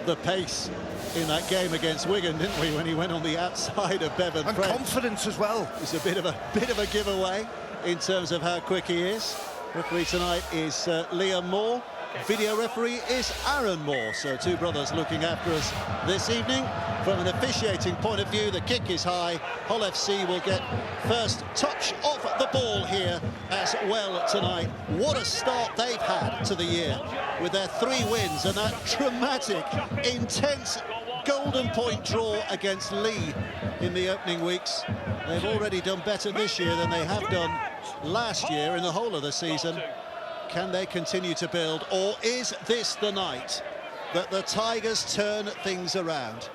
the pace in that game against Wigan, didn't we, when he went on the outside of Bevan And French. confidence as well. It's a bit of a giveaway in terms of how quick he is. Referee tonight is Liam Moore. Video referee is Aaron Moore. So two brothers looking after us this evening. From an officiating point of view, the kick is high. Hull FC will get first touch of the ball here as well tonight. What a start they've had to the year with their 3 wins and that dramatic, intense golden point draw against Lee in the opening weeks. They've already done better this year than they have done last year in the whole of the season. Can they continue to build, or is this the night that the Tigers turn things around?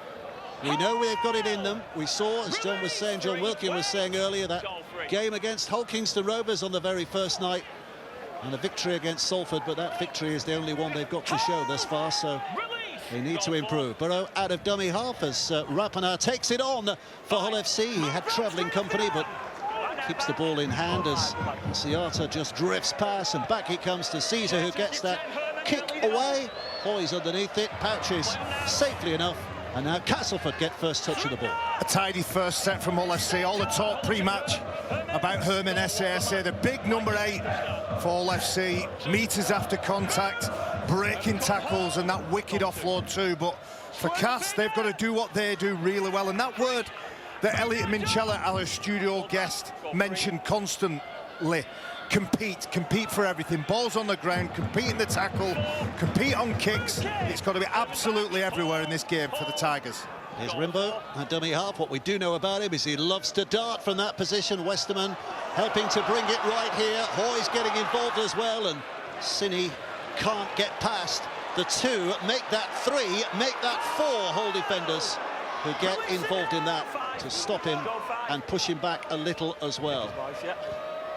We know they've got it in them. We saw, as John was saying, John Wilkin was saying earlier, that game against Hull Kingston Rovers on the very first night, and a victory against Salford, but that victory is the only one they've got to show thus far, so they need to improve. Burrow out of dummy half as Rapana takes it on for Hull FC. He had travelling company, but keeps the ball in hand as Siata just drifts past, and back he comes to Caesar, who gets that kick away. Hoy's underneath it, Pouches safely enough, and now Castleford get first touch of the ball. A tidy first set from Hull FC. All the talk pre-match about Herman SASA, the big number 8 for Hull FC. Meters after contact, breaking tackles, and that wicked offload too. But for Cass, they've got to do what they do really well, and that word that Elliot Minchella, our studio guest, mentioned constantly: compete for everything. Balls on the ground, compete in the tackle, compete on kicks. It's got to be absolutely everywhere in this game for the Tigers. Here's Rimbo at dummy half. What we do know about him is he loves to dart from that position. Westerman helping to bring it right here. Hoy's getting involved as well, and Cini can't get past the 2, make that 3, make that 4 Hull defenders who get involved in that to stop him and push him back a little as well.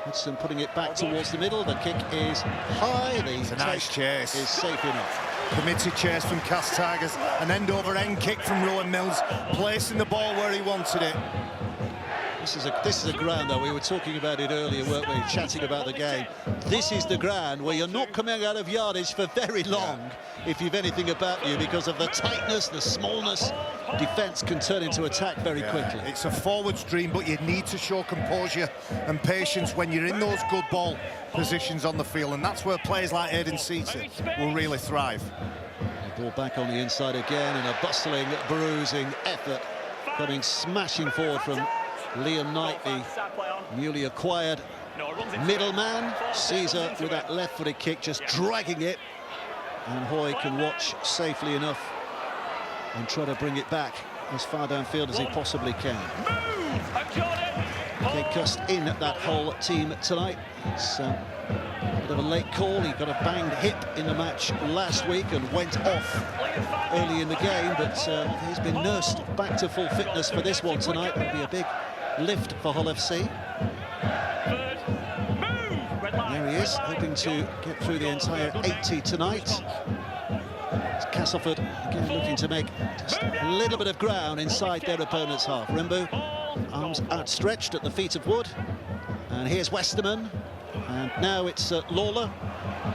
Hudson putting it back towards the middle. The kick is high. It's a nice chase. Is safe enough. Committed chase from Cass Tigers. An end-over-end kick from Rowan Mills, placing the ball where he wanted it. This is a ground, though. We were talking about it earlier, weren't we? Chatting about the game. This is the ground where you're not coming out of yardage for very long, if you've anything about you, because of the tightness, the smallness. Defence can turn into attack very quickly. It's a forwards dream, but you need to show composure and patience when you're in those good ball positions on the field, and that's where players like Aidan Seaton will really thrive. The ball back on the inside again, and a bustling, bruising effort coming smashing forward from Liam Knight, the newly acquired middleman. Caesar with that left-footed kick, just dragging it, and Hoy can watch safely enough and try to bring it back as far downfield as he possibly can. Kate Cust in that whole team tonight. It's a bit of a late call. He got a banged hip in the match last week and went off early in the game, but he's been nursed back to full fitness for this one tonight. It'll be a big lift for Hull FC. There he is, hoping to get through the entire 80 tonight. Castleford again looking to make just a little bit of ground inside their opponent's half. Rimbo, arms outstretched at the feet of Wood. And here's Westerman. And now it's Lawler.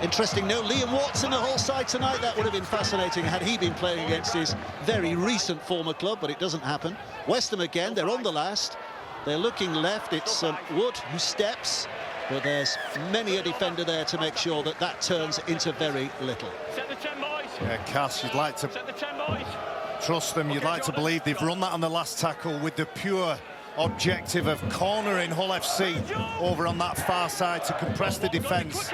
Interesting, no Liam Watts in the whole side tonight. That would have been fascinating had he been playing against his very recent former club, but it doesn't happen. Westham again, they're on the last. They're looking left. It's Wood who steps, but there's many a defender there to make sure that that turns into very little. Yeah, Cass, you'd like to trust them. You'd like to believe they've run that on the last tackle with the pure objective of cornering Hull FC over on that far side to compress the defence.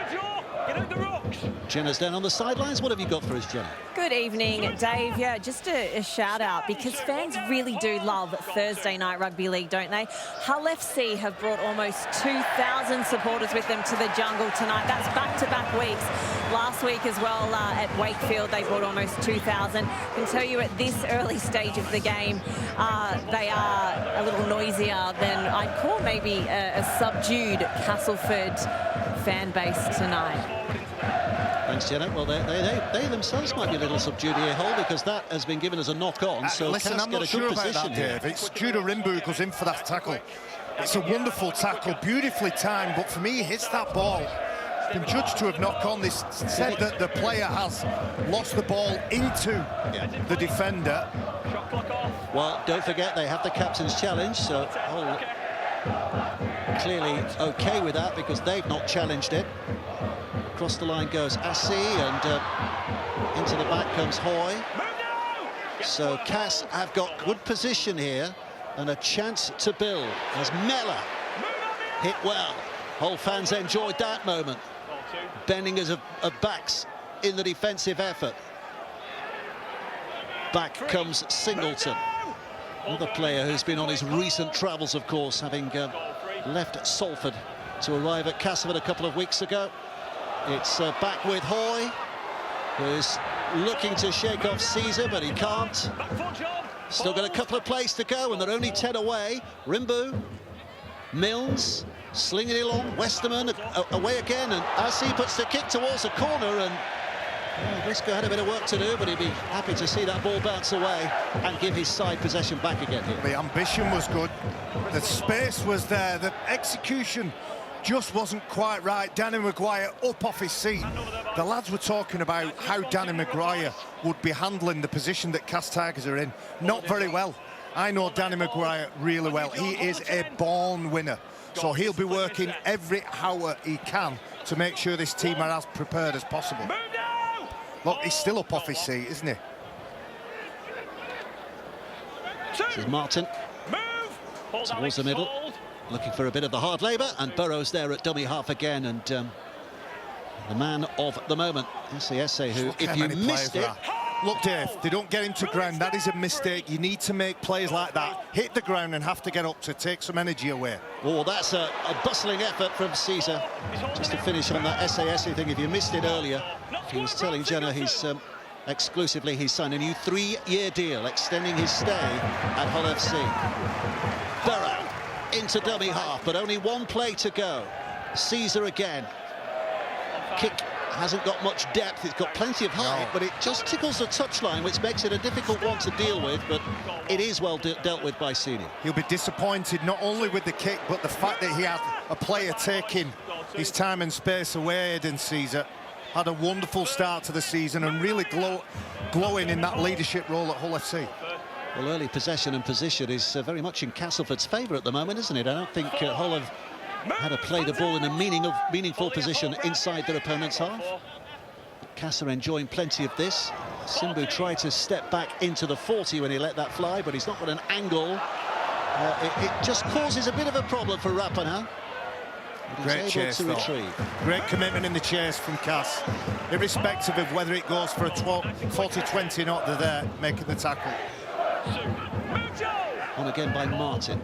Jenna's down on the sidelines. What have you got for us, Jenna? Good evening, Dave. Yeah, just a shout out, because fans really do love Thursday night rugby league, don't they? Hull FC have brought almost 2,000 supporters with them to the jungle tonight. That's back-to-back weeks. Last week as well at Wakefield, they brought almost 2,000. I can tell you at this early stage of the game, they are a little noisier than I'd call maybe a subdued Castleford fan base tonight. Thanks, Jenna. Well, they themselves might be a little subdued here, Hull, because that has been given as a knock-on. So listen, I'm not sure about that, Dave. It's Judah Rimbu who goes in for that tackle. It's a wonderful tackle, beautifully timed, but for me, he hits that ball been judged to have knocked on. This said that the player has lost the ball into the defender. Well, don't forget they have the captain's challenge, so Hull clearly okay with that because they've not challenged it. Across the line goes Assi, and into the back comes Hoy. So Cass have got good position here and a chance to build as Mellor hit well. Hull fans enjoyed that moment. Bending of backs in the defensive effort. Back comes Singleton. Another player who's been on his recent travels, of course, having left Salford to arrive at Castleford a couple of weeks ago. It's back with Hoy, who's looking to shake off Caesar, but he can't. Still got a couple of plays to go, and they're only 10 away. Rimbu, Milnes, slinging it along. Westerman away again, and Assi puts the kick towards the corner, and Briscoe had a bit of work to do, but he'd be happy to see that ball bounce away and give his side possession back again here. The ambition was good, the space was there, the execution just wasn't quite right. Danny Maguire up off his seat. The lads were talking about how Danny Maguire would be handling the position that Cass Tigers are in. Not very well. I know Danny Maguire really well. He is a born winner. So he'll be working every hour he can to make sure this team are as prepared as possible. Look, he's still up off his seat, isn't he? This is Martin. Towards the middle. Looking for a bit of the hard labour, and Burrows there at dummy half again, and the man of the moment, SC, who, if you missed it... Look, Dave, they don't get him to ground. That is a mistake. You need to make plays like that hit the ground and have to get up to take some energy away. Oh, that's a bustling effort from Caesar. Just to finish on that SC thing, if you missed it earlier, he was telling Jenna he's exclusively he's signed a new 3-year deal, extending his stay at Hull FC. Burrow into dummy half, but only one play to go. Caesar again. Kick hasn't got much depth, it's got plenty of height, but it just tickles the touchline, which makes it a difficult one to deal with, but it is well dealt with by Senior. He'll be disappointed not only with the kick, but the fact that he had a player taking his time and space away. Aidan Caesar had a wonderful start to the season and really glowing in that leadership role at Hull FC. Well, early possession and position is very much in Castleford's favour at the moment, isn't it? I don't think Hull have had to play the ball in a meaningful position inside their opponent's half. Cass are enjoying plenty of this. Simbu tried to step back into the 40 when he let that fly, but he's not got an angle. It just causes a bit of a problem for Rapana. Great chase, to retrieve. Great commitment in the chase from Cass. Irrespective of whether it goes for a 40-20 or not, they're there making the tackle. On again by Martin.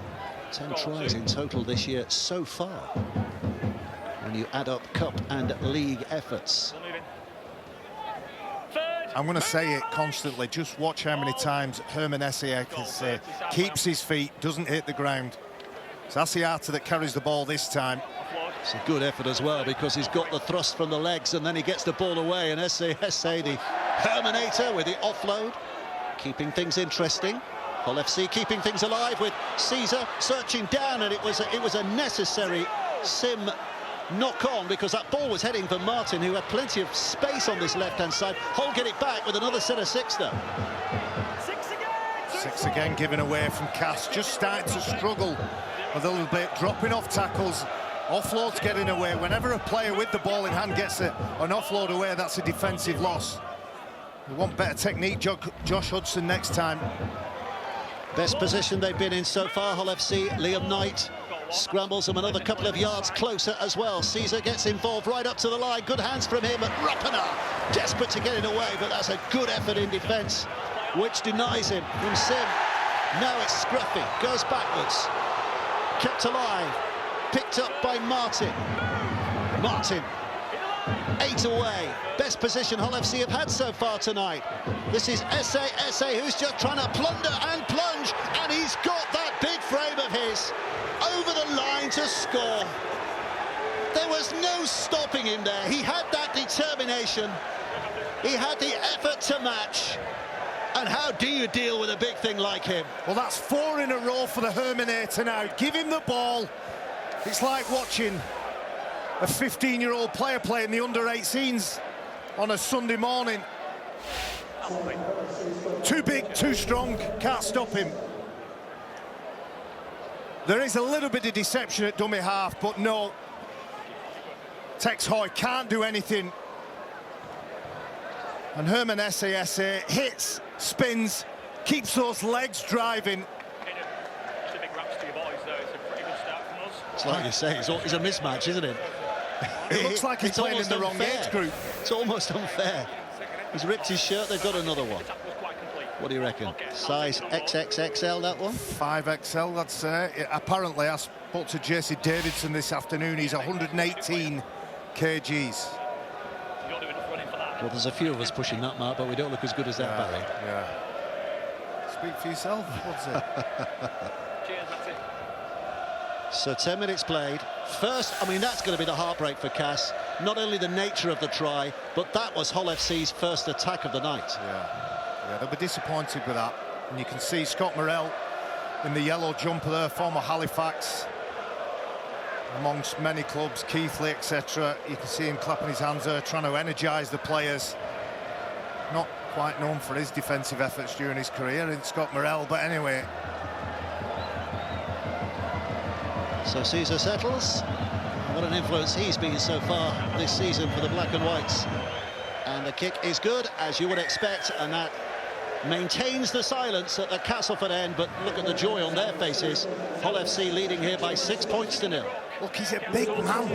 10 tries in total this year so far, when you add up cup and league efforts. I'm going to say it constantly, just watch how many times Herman Esiakas keeps his feet, doesn't hit the ground. It's Asiata that carries the ball this time. It's a good effort as well, because he's got the thrust from the legs and then he gets the ball away, and Esse, the Herminator with the offload, keeping things interesting. Hull FC keeping things alive with Caesar searching down, and it was a necessary sim knock on, because that ball was heading for Martin, who had plenty of space on this left-hand side. Hull get it back with another set of 6 though. 6 again given away from Cass, just starting to struggle with a little bit, dropping off tackles, offloads getting away. Whenever a player with the ball in hand gets an offload away, that's a defensive loss. We want better technique, Josh Hudson, next time. Best position they've been in so far, Hull FC. Liam Knight scrambles them another couple of yards closer as well. Caesar gets involved right up to the line. Good hands from him, at Rapana desperate to get it away, but that's a good effort in defence, which denies him from Sim. Now it's Scruffy, goes backwards, kept alive, picked up by Martin. Martin, 8 away. Best position Hull FC have had so far tonight. This is Esse, who's just trying to plunder and plunge, and he's got that big frame of his over the line to score. There was no stopping him there. He had that determination. He had the effort to match. And how do you deal with a big thing like him? Well, that's 4 in a row for the Herminator now. Give him the ball. It's like watching a 15-year-old player playing the under-18s on a Sunday morning. Too big, too strong, can't stop him. There is a little bit of deception at dummy half, but no. Tex Hoy can't do anything. And Herman SASA hits, spins, keeps those legs driving. It's like you say, it's a mismatch, isn't it? It looks like he's playing in the wrong age group. It's almost unfair. He's ripped his shirt, they've got another one. What do you reckon? Size XXXL, that one? 5XL, that's apparently, I spoke to JC Davidson this afternoon, he's 118 kgs. Well, there's a few of us pushing that mark, but we don't look as good as that, Barry. Yeah. Speak for yourself, what's it? Cheers, that's it. So 10 minutes played. First, I mean, that's going to be the heartbreak for Cass. Not only the nature of the try, but that was Hull FC's first attack of the night. Yeah, they'll be disappointed with that. And you can see Scott Morrell in the yellow jumper there, former Halifax, amongst many clubs, Keithley, etc. You can see him clapping his hands there, trying to energise the players. Not quite known for his defensive efforts during his career in Scott Morrell, but anyway. So Caesar settles. What an influence he's been so far this season for the Black and Whites. And the kick is good, as you would expect, and that maintains the silence at the Castleford end, but look at the joy on their faces. Hull FC leading here by 6 points to 0. Look, he's a big man,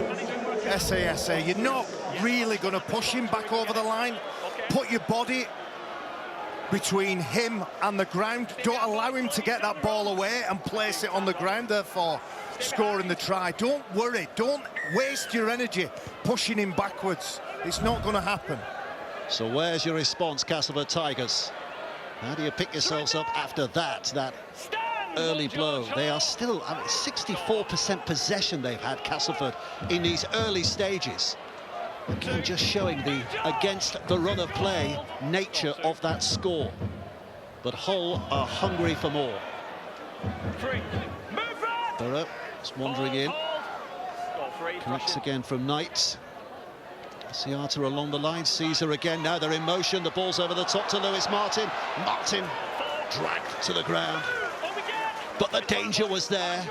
SASA. You're not really going to push him back over the line. Put your body between him and the ground. Don't allow him to get that ball away and place it on the ground, therefore scoring the try. Don't worry, don't waste your energy pushing him backwards. It's not going to happen. So where's your response, Castleford Tigers? How do you pick yourselves up after that early blow? They are still, I mean, 64% possession they've had, Castleford, in these early stages. Again, just showing the against the run of play nature of that score. But Hull are hungry for more. Burrow is wandering in. Connects again from Knight. Siata along the line, Caesar again, now they're in motion, the ball's over the top to Lewis Martin. Martin dragged to the ground, but the danger was there.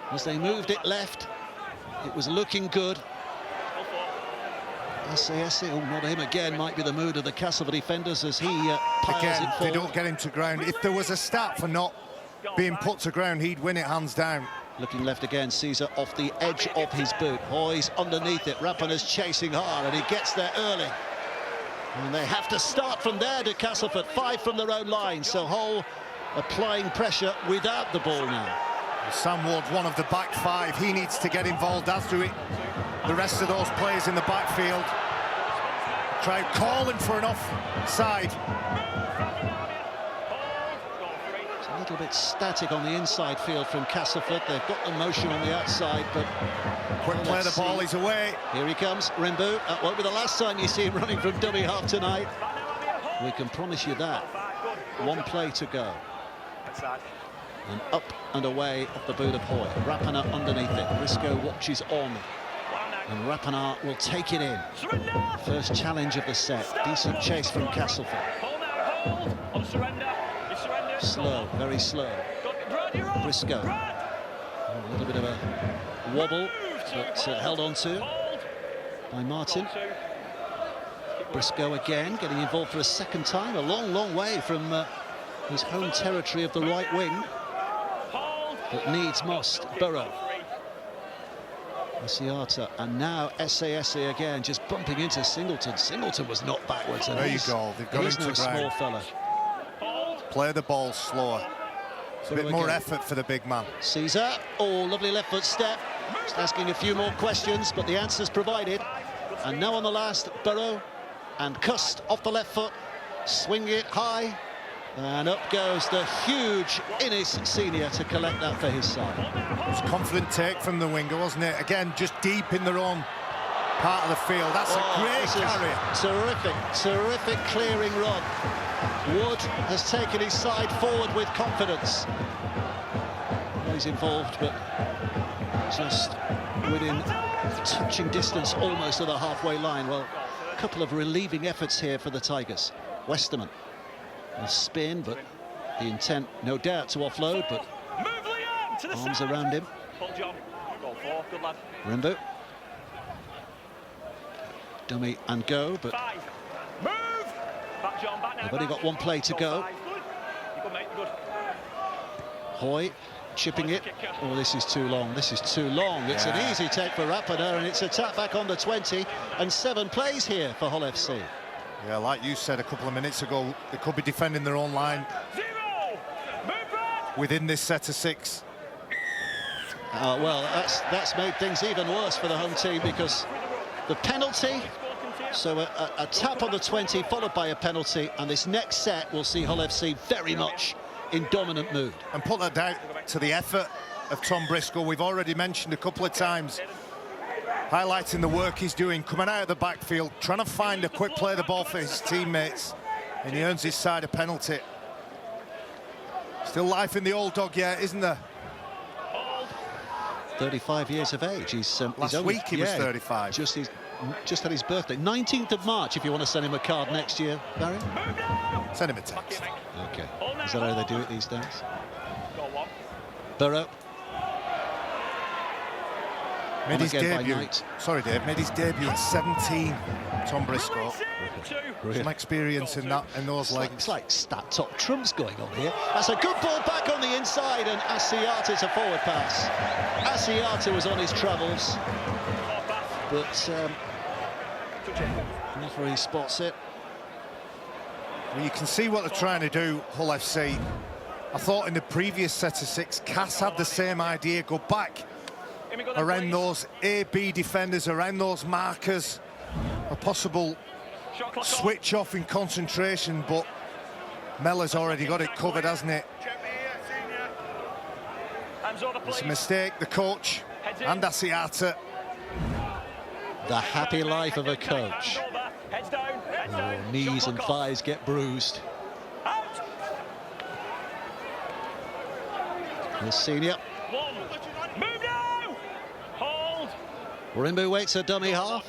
As they moved it left, it was looking good. SASA, oh, not him again, might be the mood of the Castleford defenders as he piles again, it forward. They don't get him to ground. If there was a stat for not being put to ground, he'd win it hands down. Looking left again, Caesar off the edge of his boot. Hoy's underneath it, Rapana's chasing hard, and he gets there early. And they have to start from there to Castleford, 5 from their own line, so Hull applying pressure without the ball now. Sam Ward, one of the back 5, he needs to get involved, as do the rest of those players in the backfield. Try calling for an offside. A little bit static on the inside field from Castleford. They've got the motion on the outside, but quick play, the ball is away. Here he comes, Rimbu. That won't be the last time you see him running from dummy half tonight. We can promise you that. One play to go. And up and away off the boot of Hoy. Rapana underneath it. Briscoe watches on. And Rapana will take it in. First challenge of the set. Decent chase from Castleford. Slow, very slow. Briscoe. A little bit of a wobble, but held on to by Martin. Briscoe again, getting involved for a second time. A long, long way from his home territory of the right wing. But needs must. Burrow. Siata, and now SASA again, just bumping into Singleton. Singleton was knocked backwards. And there you go. They've got him to no small fella. Play the ball slower. A bit more effort for the big man. Caesar, oh, lovely left foot step. Just asking a few more questions, but the answers provided. And now on the last, Burrow, and Cust off the left foot, swing it high, and up goes the huge Innes Senior to collect that for his side. It was a confident take from the winger, wasn't it? Again, just deep in their own part of the field. That's a great carry. Terrific clearing run. Wood has taken his side forward with confidence. He's involved, but just within touching distance almost to the halfway line. Well, a couple of relieving efforts here for the Tigers. Westerman will spin, but the intent, no doubt, to offload, but arms around him. Rimbo. Dummy and go, but they've only got one play to go. Hoy chipping it. Oh, this is too long. This is too long. It's an easy take for Rapana, and it's a tap back on the 20, and 7 plays here for Hull FC. Yeah, like you said a couple of minutes ago, they could be defending their own line within this set of 6. Well, that's made things even worse for the home team, because the penalty, so a tap on the 20 followed by a penalty, and this next set will see Hull FC very much in dominant mood. And put that down to the effort of Tom Briscoe. We've already mentioned a couple of times, highlighting the work he's doing, coming out of the backfield, trying to find a quick play of the ball for his teammates, and he earns his side a penalty. Still life in the old dog yet, isn't there? 35 years of age. He's Last week he was 35. Just had his birthday. 19th of March, if you want to send him a card next year, Barry. Send him a text. Okay. Is that how they do it these days? Burrow. Made his debut. Sorry, Dave. Made his debut at 17. Tom Briscoe. Really? Some experience in those legs. It's like stat top trumps going on here. That's a good ball back on the inside, and Asiata's a forward pass. Asiata was on his travels, but referee spots it. Well, you can see what they're trying to do, Hull FC. I thought in the previous set of 6, Cass had the same idea, go back around those A-B defenders, around those markers, a possible switch off in concentration, but Mellor's already got it covered, hasn't it? It's a mistake, the coach and Asiata. The happy life of a coach. Oh, knees and thighs get bruised. The senior. Rimbo waits a dummy half.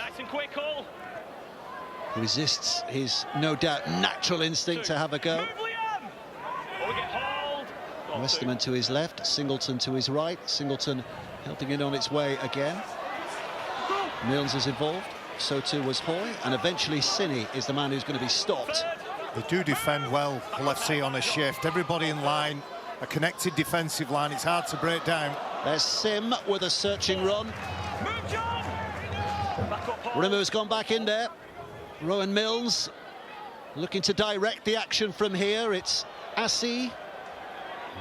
Resists his, no doubt, natural instinct to have a go. Westerman to his left, Singleton to his right. Singleton helping it on its way again. Mills is involved, so too was Hoy, and eventually Cini is the man who's going to be stopped. They do defend well, Hull FC on a shift. Everybody in line, a connected defensive line. It's hard to break down. There's Sim with a searching run. Rimmo's gone back in there. Rowan Mills looking to direct the action from here. It's Assi.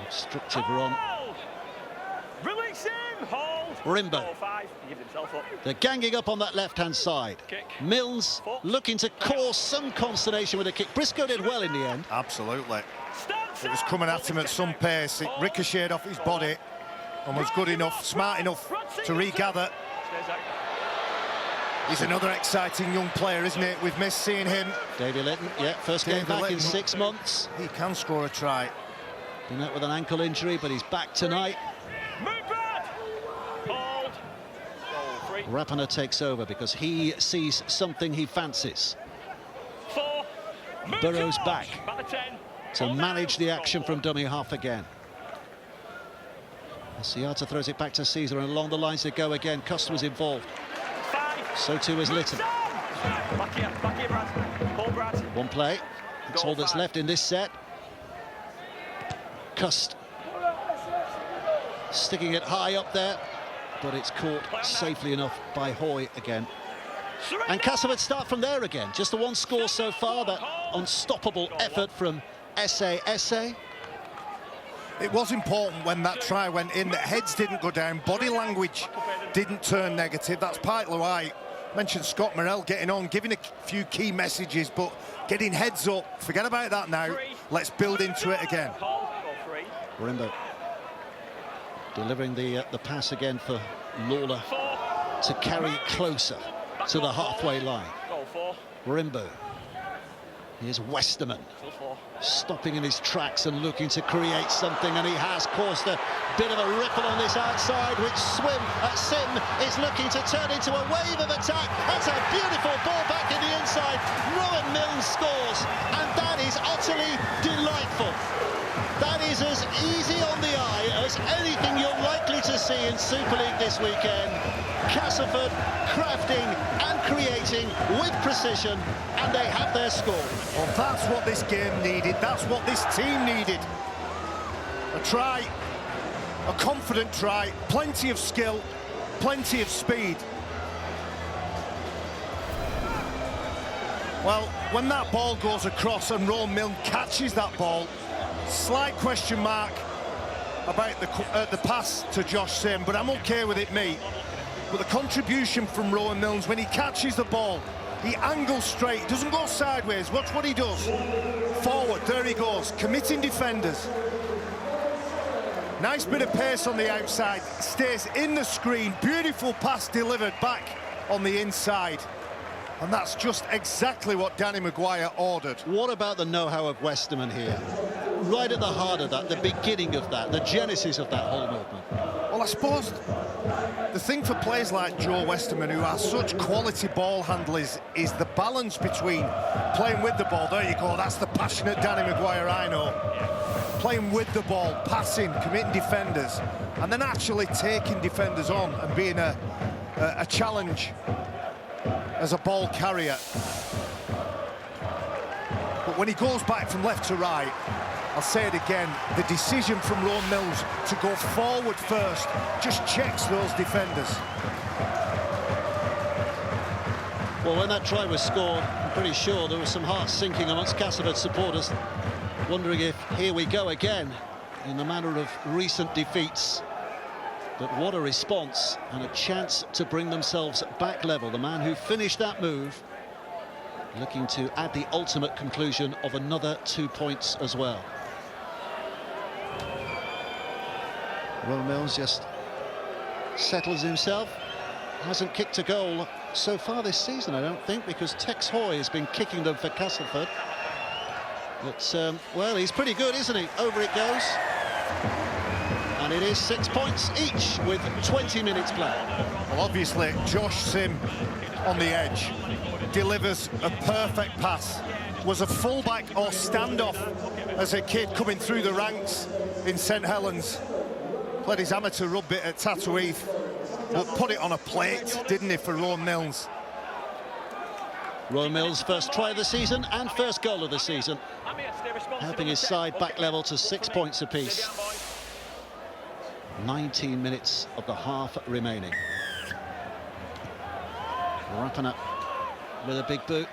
Obstructive run. Release him. Hold. Rimbo. They're ganging up on that left-hand side. Mills looking to cause some consternation with a kick. Briscoe did well in the end. Absolutely. It was coming at him at some pace. It ricocheted off his body and was good enough, smart enough to regather. He's another exciting young player, isn't it? We've missed seeing him. Davy Litton, yeah, first game back in 6 months. He can score a try. Been out with an ankle injury, but he's back tonight. Rapana takes over because he sees something he fancies. Burrows back to manage the action from dummy half again. Asiata throws it back to Caesar, and along the lines they go again. Cust was involved. So too is Litton. One play. That's all that's left in this set. Cust sticking it high up there, but it's caught safely enough by Hoy again. And Castleford start from there again. Just the one score so far, that unstoppable effort from SA. It was important when that try went in that heads didn't go down, body language didn't turn negative. That's partly why I mentioned Scott Morrell getting on, giving a few key messages, but getting heads up. Forget about that now. Let's build into it again. Rimbo delivering the pass again for Lawler to carry it closer to the halfway line. Rimbo Here's Westerman, stopping in his tracks and looking to create something, and he has caused a bit of a ripple on this outside, which Sim is looking to turn into a wave of attack. That's a beautiful ball back in the inside. Rowan Milnes scores, and that is utterly delightful. That is as easy on the eye as anything you're likely to see in Super League this weekend. Castleford crafting and creating with precision, and they have their score. Well, that's what this game needed. That's what this team needed. A try, a confident try, plenty of skill, plenty of speed. Well, when that ball goes across and Rowan Milnes catches that ball, slight question mark about the pass to Josh Sim, but I'm okay with it, mate. But the contribution from Rowan Milnes, when he catches the ball, he angles straight, doesn't go sideways. Watch what he does. Forward, there he goes, committing defenders. Nice bit of pace on the outside, stays in the screen, beautiful pass delivered back on the inside. And that's just exactly what Danny Maguire ordered. What about the know-how of Westerman here? Right at the heart of that, the beginning of that, the genesis of that whole movement. Well, I suppose the thing for players like Joe Westerman, who are such quality ball handlers, is the balance between playing with the ball. There you go, that's the passionate Danny Maguire I know. Playing with the ball, passing, committing defenders, and then actually taking defenders on and being a challenge as a ball carrier. But when he goes back from left to right, I'll say it again, the decision from Rowan Milnes to go forward first just checks those defenders. Well, when that try was scored, I'm pretty sure there was some heart sinking amongst Castleford supporters, wondering if here we go again in the manner of recent defeats. But what a response and a chance to bring themselves back level. The man who finished that move looking to add the ultimate conclusion of another 2 points as well. Rowan Milnes just settles himself. Hasn't kicked a goal so far this season, I don't think, because Tex Hoy has been kicking them for Castleford. But, well, he's pretty good, isn't he? Over it goes. And it is 6 points each with 20 minutes played. Well, obviously, Josh Sim on the edge delivers a perfect pass. Was a fullback or standoff as a kid coming through the ranks in St Helens. Played his amateur rugby at Tatooine, but put it on a plate, didn't he, for Rowan Milnes? Rowan Milnes' first try of the season and first goal of the season, helping his side back level to 6 points apiece. 19 minutes of the half remaining. Wrapping up with a big boot.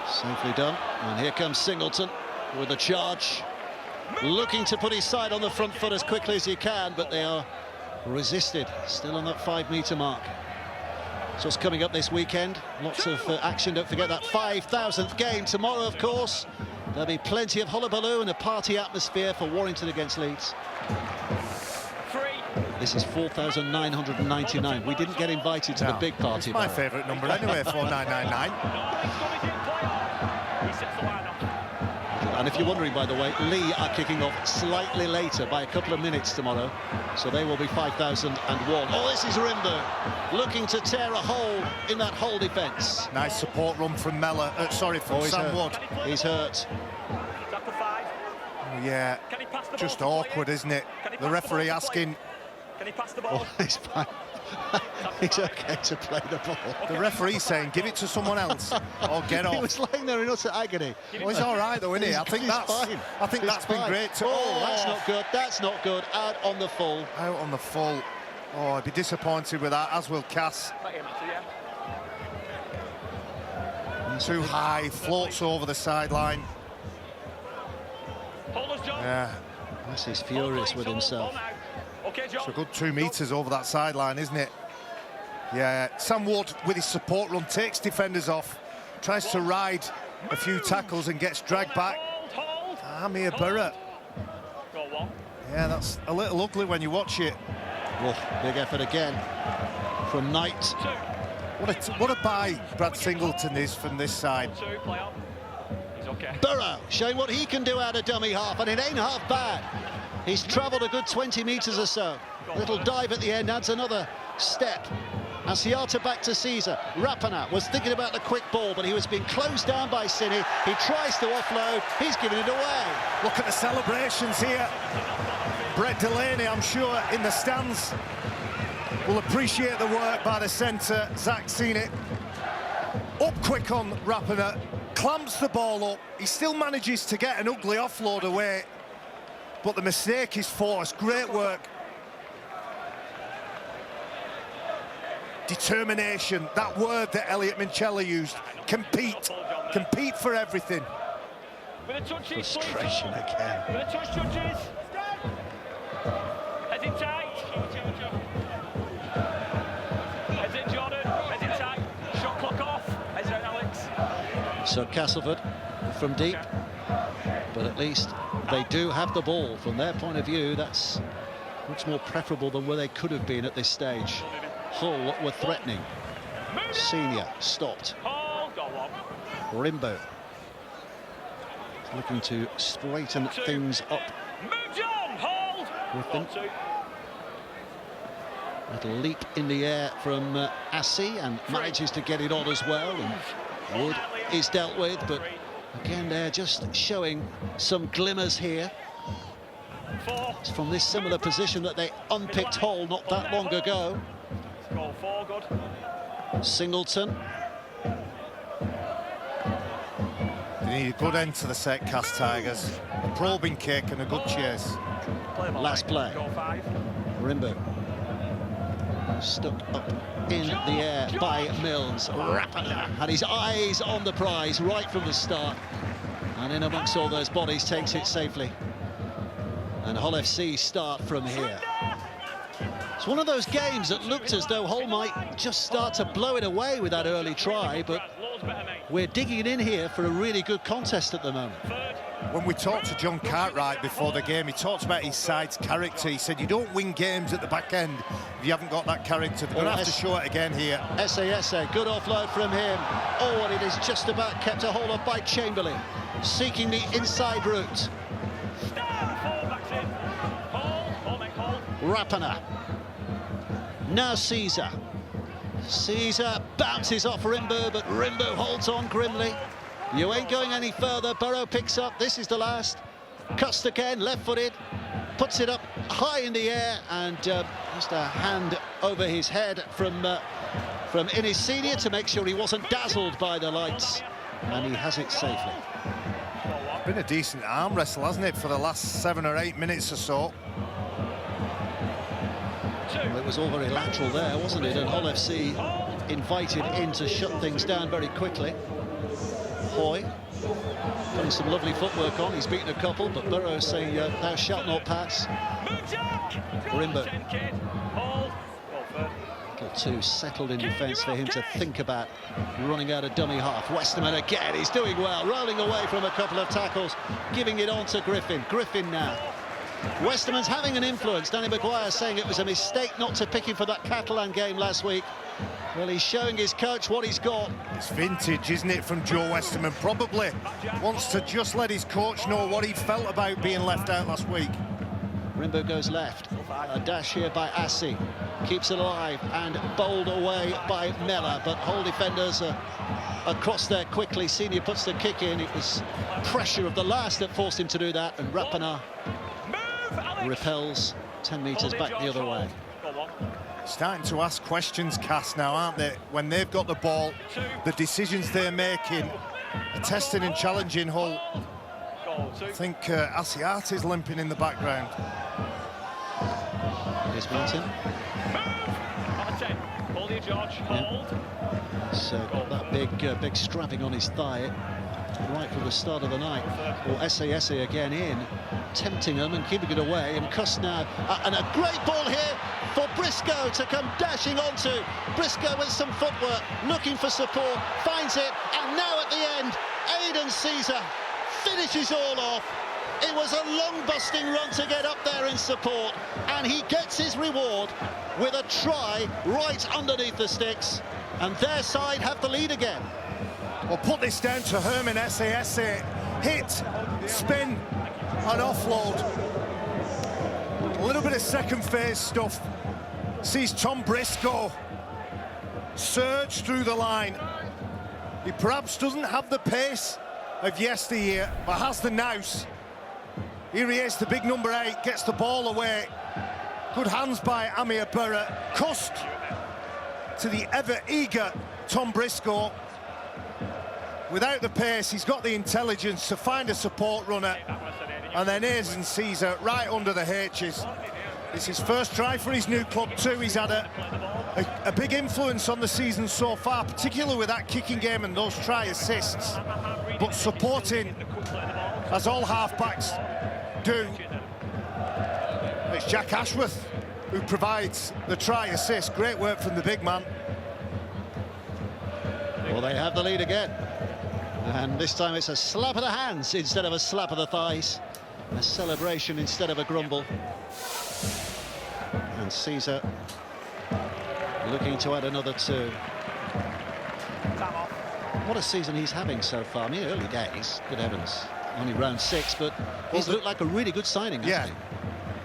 Safely done. And here comes Singleton with a charge. Looking to put his side on the front foot as quickly as he can, but they are resisted. Still on that 5 metre mark. So it's coming up this weekend. Lots of action. Don't forget that 5,000th game tomorrow, of course. There'll be plenty of hullabaloo and a party atmosphere for Warrington against Leeds. This is 4,999. We didn't get invited to the big party. It's my favourite number anyway, 4,999. And if you're wondering, by the way, Lee are kicking off slightly later by a couple of minutes tomorrow. So they will be 5,001. Oh, this is Rimbo looking to tear a hole in that whole defence. Nice support run from Sam Wood. He's hurt. Oh, yeah, just awkward, isn't it? The referee asking... Can he pass the ball? Oh, he's fine. He's okay to play the ball. The referee saying, give it to someone else or get off. He was lying there in utter agony. Well, he's all right, though, isn't he? I think that's fine. I think that's been great. Oh, that's not good. That's not good. Out on the full. Out on the full. Oh, I'd be disappointed with that, as will Cass. Too high, floats over the sideline. Yeah. He's furious with himself. It's a good 2 metres over that sideline, isn't it? Yeah, Sam Wood with his support run takes defenders off, tries to ride a few tackles and gets dragged back. Amir Burrett. Yeah, that's a little ugly when you watch it. Oh, big effort again from Knight. What a buy Brad Singleton is from this side. Play on. He's okay. Burrow showing what he can do out of dummy half, and it ain't half bad. He's travelled a good 20 metres or so. Little dive at the end, adds another step. Asiata back to Caesar. Rapana was thinking about the quick ball, but he was being closed down by Cini. He tries to offload, he's giving it away. Look at the celebrations here. Brett Delaney, I'm sure, in the stands, will appreciate the work by the centre, Zach Cini. Up quick on Rapana, clamps the ball up. He still manages to get an ugly offload away, but the mistake is forced. Great work. Determination, that word that Elliot Minchella used. Compete for everything. Frustration again. With a touch, judges. Heads in tight. Heads in, Jordan. Heads in tight. Shot clock off. Heads out, Alex. So Castleford from deep, but at least they do have the ball. From their point of view, that's much more preferable than where they could have been at this stage. Hull were threatening. Senior stopped. Rimbo looking to straighten things up. Griffin. Little leap in the air from Assi, and manages to get it on as well. And Wood is dealt with, but again they're just showing some glimmers here. It's from this similar position that they unpicked Hull not that long ago. Goal 4, good. Singleton. They need a good end to the set, Cast Tigers. A probing kick and a good chase. Last play. Goal 5. Rimbo. Stuck up in the air by Mills. Rapana had his eyes on the prize right from the start. And in amongst all those bodies, takes it safely. And Hull FC start from here. It's one of those games that looked as though Hull might just start to blow it away with that early try, but we're digging in here for a really good contest at the moment. When we talked to John Cartwright before the game, he talked about his side's character. He said you don't win games at the back end if you haven't got that character. They're going to have to show it again here. SASA, good offload from him. Oh, and it is just about kept a hold of by Chamberlain, seeking the inside route. Rapana. Now Caesar. Caesar bounces off Rimbo, but Rimbo holds on grimly. You ain't going any further. Burrow picks up. This is the last. Cussed again, left-footed. Puts it up high in the air, and just a hand over his head from Innis Senior to make sure he wasn't dazzled by the lights, and he has it safely. Been a decent arm wrestle, hasn't it, for the last 7 or 8 minutes or so? Well, it was all very lateral there, wasn't it? And Hull FC invited in to shut things down very quickly. Hoy putting some lovely footwork on. He's beaten a couple, but Burrow saying, thou shalt not pass. Rimbo. A little too settled in defence for him to think about running out of dummy half. Westerman again, he's doing well, rolling away from a couple of tackles, giving it on to Griffin. Griffin now. Westerman's having an influence. Danny Maguire saying it was a mistake not to pick him for that Catalan game last week. Well, he's showing his coach what he's got. It's vintage, isn't it, from Joe Westerman? Probably wants to just let his coach know what he felt about being left out last week. Rimbo goes left. A dash here by Assi. Keeps it alive and bowled away by Mellor, but Hull defenders are across there quickly. Senior puts the kick in. It was pressure of the last that forced him to do that, and Rapana repels 10 metres back the other way. Starting to ask questions, Cass, now, aren't they? When they've got the ball, the decisions they're making, testing and challenging Hull. I think Asiati's limping in the background. Here's Martin. He's got that big strapping on his thigh right from the start of the night. Or SASA again in, tempting them and keeping it away. And Cuss now, and a great ball here for Briscoe to come dashing onto. Briscoe with some footwork, looking for support, finds it, and now at the end, Aidan Caesar finishes all off. It was a long busting run to get up there in support, and he gets his reward. with a try right underneath the sticks, and their side have the lead again. We'll put this down to Herman SASA. Hit, spin, and offload. A little bit of second phase stuff. Sees Tom Briscoe surge through the line. He perhaps doesn't have the pace of yesteryear, but has the nous. Here he is, the big number 8, gets the ball away. Good hands by Amir Burra. Cussed to the ever-eager Tom Briscoe. Without the pace, he's got the intelligence to find a support runner. And then Aidan Caesar right under the H's. It's his first try for his new club too. He's had a big influence on the season so far, particularly with that kicking game and those try assists. But supporting, as all half-backs do, it's Jack Ashworth who provides the try assist. Great work from the big man. Well, they have the lead again. And this time it's a slap of the hands instead of a slap of the thighs. A celebration instead of a grumble. And Caesar looking to add another 2. What a season he's having so far. I mean, early days, good heavens. Only round 6, but he's looked like a really good signing, hasn't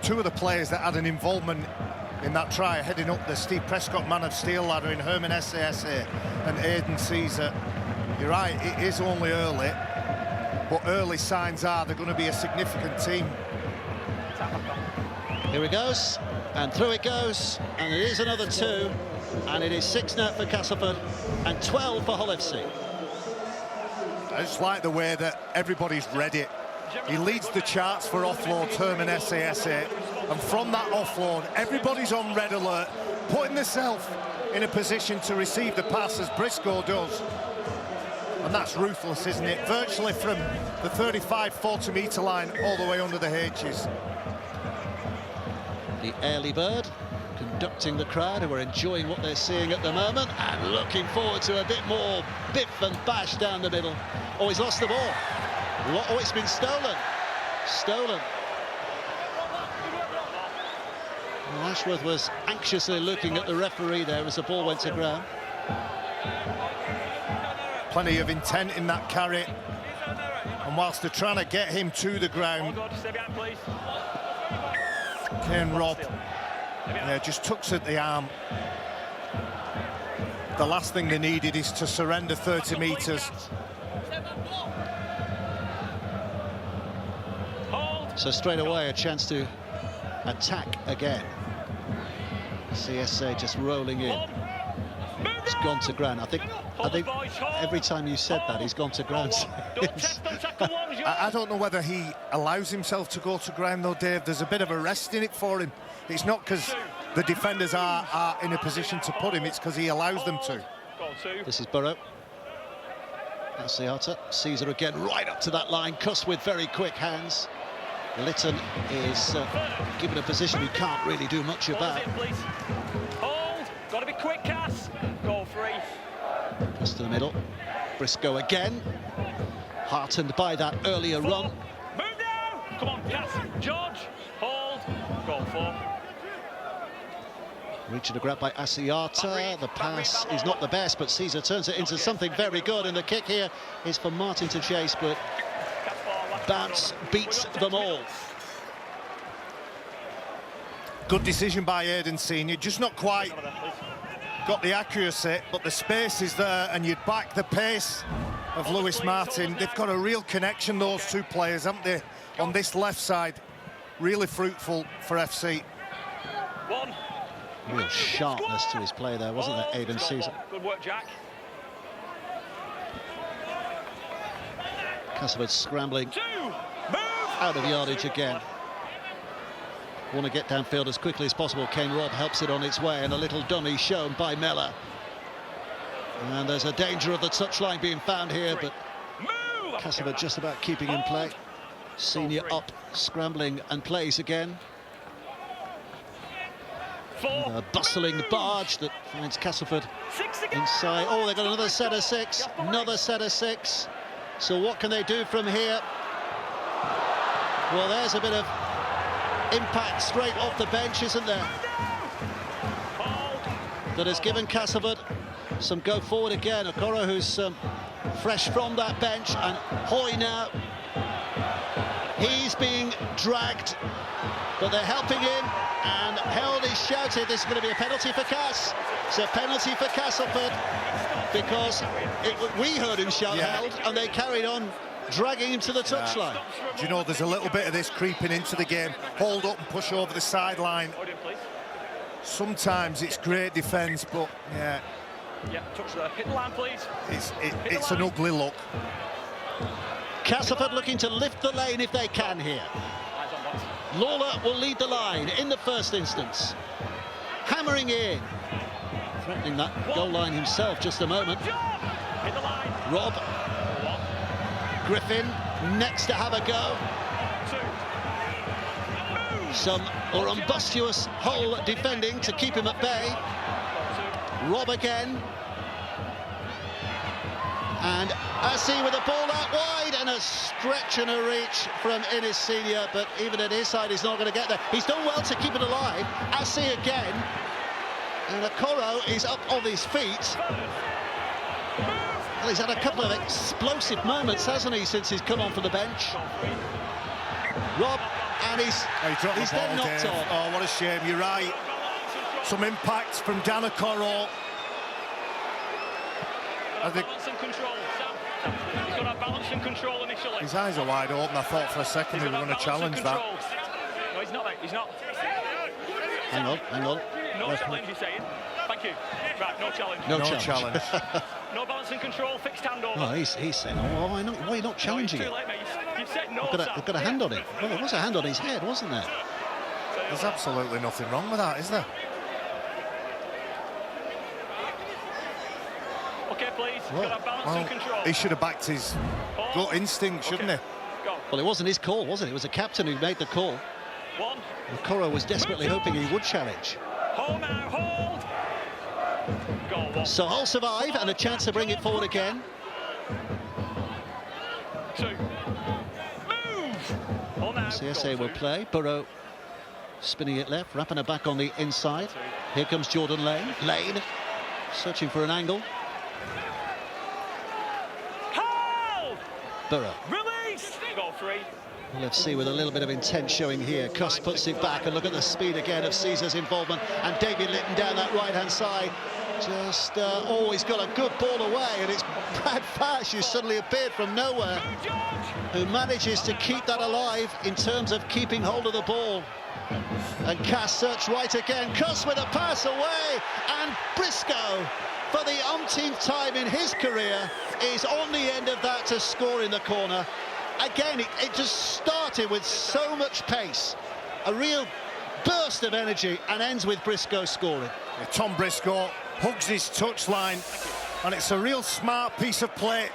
he? 2 of the players that had an involvement in that try heading up the Steve Prescott Man of Steel ladder in Herman SASA and Aidan Caesar. You're right, it is only early, but early signs are they're going to be a significant team. Here it goes, and through it goes, and it is another 2, and it is 6 now for Castleford and 12 for Hull FC. I just like the way that everybody's read it. He leads the charts for offloads, Herman SASA, and from that offload, everybody's on red alert, putting themselves in a position to receive the pass as Briscoe does. And that's ruthless, isn't it? Virtually from the 35-40 metre line all the way under the H's. The early bird conducting the crowd, who are enjoying what they're seeing at the moment and looking forward to a bit more biff and bash down the middle. Oh, he's lost the ball. Oh, it's been stolen. Stolen. Well, Ashworth was anxiously looking at the referee there as the ball went to ground. Plenty of intent in that carry. And whilst they're trying to get him to the ground, Kane Robb just tucks at the arm. The last thing they needed is to surrender 30 metres. So straight away a chance to attack again. CSA just rolling in. It's gone to ground. I think every time you said that, he's gone to ground. I don't know whether he allows himself to go to ground though, Dave. There's a bit of a rest in it for him. It's not because the defenders are in a position to put him, it's because he allows them to. This is Burrow. That's Ciata. Caesar again right up to that line. Cuss with very quick hands. Litton is given a position he can't really do much about. Hold, got to be quick, Cass. Goal free. Pass to the middle. Briscoe again. Heartened by that earlier run. Move now. Come on, Cass. George. Hold. Goal 4. Reaching a grab by Asiata. The pass is not the best, but Caesar turns it into something very good. And the kick here is for Martin to chase, but bounce beats them all. Good decision by Aidan Senior, just not quite got the accuracy, but the space is there, and you'd back the pace of Lewis Martin. They've got a real connection, those 2 players, haven't they, on this left side. Really fruitful for FC. Real sharpness to his play there, wasn't there, Aidan Caesar? Good work, Jack. Castleford scrambling out of yardage again. Want to get downfield as quickly as possible. Kane Robb helps it on its way, and a little dummy shown by Mellor. And there's a danger of the touchline being found here, but Castleford just about keeping in play. Senior up, scrambling, and plays again. A bustling barge that finds Castleford inside. Oh, they've got another set of 6. Another set of 6. So what can they do from here? Well, there's a bit of impact straight off the bench, isn't there? that has given Castleford some go forward again. Okoro, who's fresh from that bench, and Hoy now. He's being dragged, but they're helping him, and Held is shouted. This is going to be a penalty for Cass. It's a penalty for Castleford, because we heard him shout Held, and they carried on dragging him to the touchline. Do you know, there's a little bit of this creeping into the game. Hold up and push over the sideline. Sometimes it's great defence, but yeah, touch there. Hit the line, please. It's an ugly look. Castleford looking to lift the lane if they can here. Lawler will lead the line in the first instance. Hammering in. Threatening that goal line himself just a moment. Hit the line. Rob. Griffin next to have a go. Some rumbustious Hull defending to keep him at bay. Rob again. And Assi with a ball out wide, and a stretch and a reach from Innis Senior, but even at his side he's not going to get there. He's done well to keep it alive. Assi again, and Okoro is up on his feet. Well, he's had a couple of explosive moments, hasn't he, since he's come on for the bench. Rob, and he's then knocked off. Oh, what a shame, you're right. Some impact from Dan Okoro. Balance and control, Sam. He's got to have balance and control initially. His eyes are wide open. I thought for a second they were going to challenge that. No, he's not, mate. He's not. Hang on. No challenge, you're saying. Thank you. Right, no challenge. No challenge. No balance and control, fixed hand over. Oh, he's saying, oh, why are you not challenging it? Too late, mate. You've said no, I've got a hand on it. Well, there was a hand on his head, wasn't there? There's absolutely nothing wrong with that, is there? Okay, please. He's got to have balance and control. He should have backed his gut instinct, shouldn't he? Go. Well, it wasn't his call, was it? It was the captain who made the call. Okoro was desperately hoping he would challenge. Hold now, hold. Go, so Hull survive, and a chance to bring it forward again. 2. Move. Hold now. CSA will play. Burrow spinning it left, wrapping it back on the inside. Here comes Jordan Lane. Lane searching for an angle. Burrow. Release! Go 3. Well, let's see, with a little bit of intent showing here. Cuss puts it back, and look at the speed again of Caesar's involvement. And David Litton down that right-hand side. Just always got a good ball away, and it's Brad Fash who suddenly appeared from nowhere, who manages to keep that alive in terms of keeping hold of the ball. And Cass search right again. Cuss with a pass away, and Briscoe, for the umpteenth time in his career, is on the end of that to score in the corner. Again, it just started with so much pace, a real burst of energy, and ends with Briscoe scoring. Yeah, Tom Briscoe hugs his touchline, and it's a real smart piece of play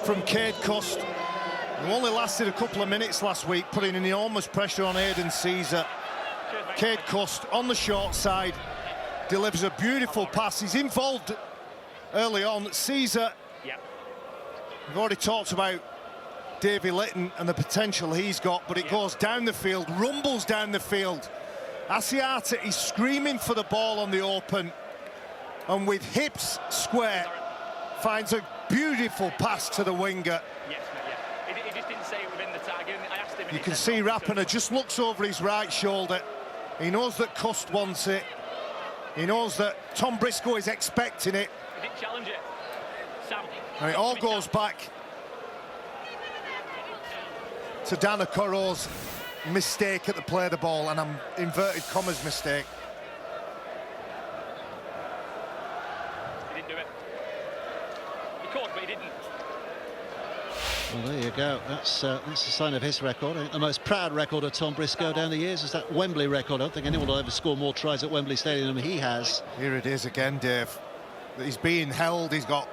from Cade Cust, who only lasted a couple of minutes last week, putting enormous pressure on Aidan Caesar. Cade Cust on the short side delivers a beautiful pass. He's involved early on. Caesar, we've already talked about Davy Litton and the potential he's got, but it goes down the field, rumbles down the field. Asiata is screaming for the ball on the open, and with hips square finds a beautiful pass to the winger. Yes, mate, he just didn't say it within the target. I asked him. You can see Rapiner just looks over his right shoulder. He knows that Cust wants it. He knows that Tom Briscoe is expecting it. He didn't challenge it. Sam. And it all goes back to Dan Okoro's mistake at the play of the ball, and I'm inverted commas mistake. He didn't do it. He could, but he didn't. Well, there you go. That's a sign of his record. I think the most proud record of Tom Briscoe down the years is that Wembley record. I don't think anyone will ever score more tries at Wembley Stadium than he has. Here it is again, Dave. He's being held. He's got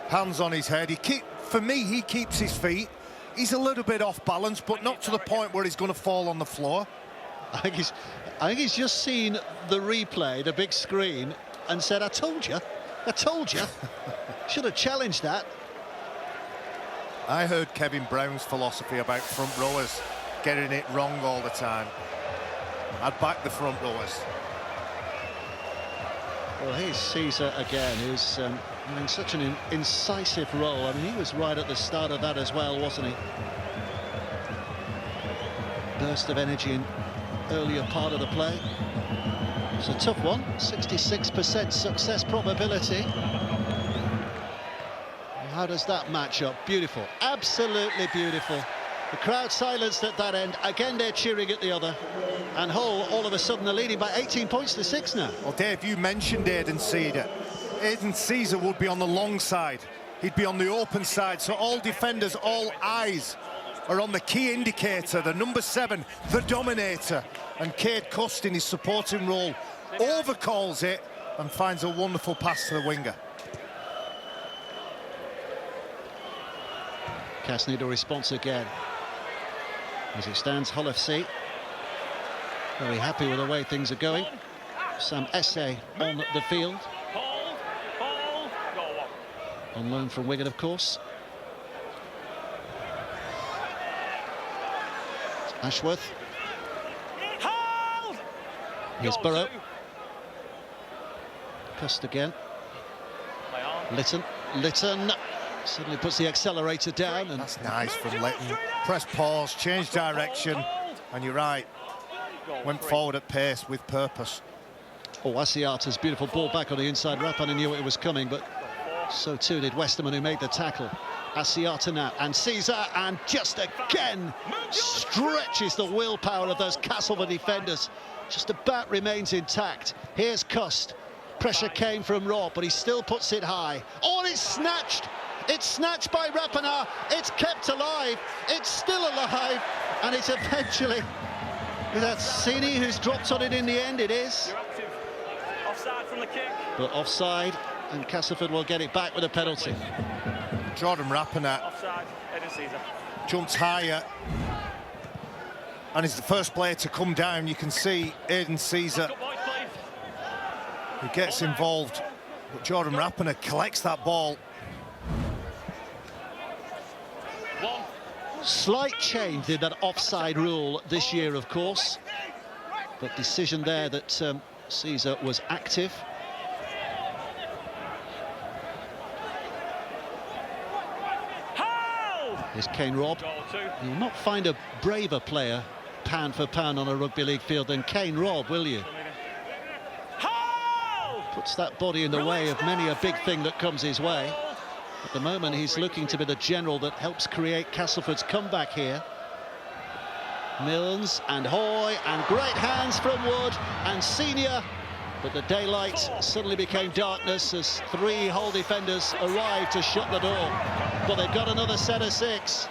hands on his head. For me, he keeps his feet. He's a little bit off balance, but not to the point where he's going to fall on the floor. I think he's just seen the replay, the big screen, and said, I told you. Should have challenged that. I heard Kevin Brown's philosophy about front rowers getting it wrong all the time. I'd back the front rowers. Well, here's Caesar again, who's having such an incisive role. I mean, he was right at the start of that as well, wasn't he? Burst of energy in earlier part of the play. It's a tough one, 66% success probability. How does that match up? Beautiful, absolutely beautiful. The crowd silenced at that end. Again, they're cheering at the other. And Hull, all of a sudden, are leading by 18 points to 6 now. Well, Dave, you mentioned Aidan Caesar. Aidan Caesar would be on the long side. He'd be on the open side. So all defenders, all eyes are on the key indicator, the number 7, the dominator. And Cade Cust, in his supporting role, overcalls it and finds a wonderful pass to the winger. Cass need a response again. As it stands, Hull FC very happy with the way things are going. Sam Esse on the field. On loan from Wigan, of course. Ashworth. Here's Burrow. Cust again. Lytton suddenly puts the accelerator down. And that's nice from Lytton. Press pause, change direction, and you're right. Went forward at pace with purpose. Oh, Asiata's beautiful ball back on the inside. Rapana knew it was coming, but so too did Westerman, who made the tackle. Asiata now, and Caesar, and just again stretches the willpower of those Castleford defenders. Just about remains intact. Here's Cust. Pressure came from Rob, but he still puts it high. Oh, and it's snatched! It's snatched by Rapana. It's kept alive. It's still alive, and it's eventually... Is that Sini who's dropped on it in the end? It is. Offside from the kick. But offside, and Castleford will get it back with a penalty. Jordan Rapana Offside, Aidan Caesar. jumps higher and is the first player to come down. You can see Aidan Caesar, who gets involved, but Jordan Rapana collects that ball. Slight change in that offside rule this year, of course, but decision there that Caesar was active. Here's Kane Robb. You'll not find a braver player, pound for pound, on a rugby league field than Kane Robb, will you? Puts that body in the way of many a big thing that comes his way. At the moment, he's looking to be the general that helps create Castleford's comeback here. Milnes and Hoy, and great hands from Wood and Senior. But the daylight suddenly became darkness as 3 Hull defenders arrived to shut the door. But they've got another set of 6.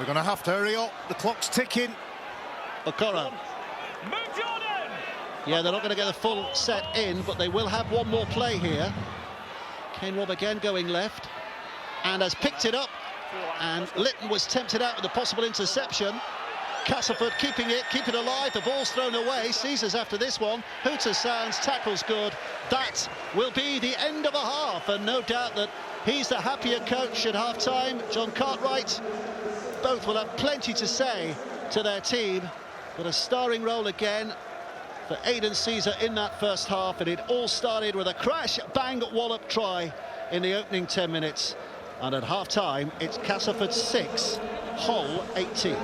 We're going to have to hurry up. The clock's ticking. Okora. Yeah, they're not going to get the full set in, but they will have one more play here. Kane Robb again going left, and has picked it up, and Lytton was tempted out with a possible interception. Castleford keeping it alive, the ball's thrown away. Caesar's after this one. Hooter sounds, tackle's good. That will be the end of a half, and no doubt that he's the happier coach at half-time. John Cartwright, both will have plenty to say to their team, but a starring role again for Aidan Caesar in that first half, and it all started with a crash, bang, wallop try in the opening 10 minutes. And at half-time, it's Castleford 6, Hull 18.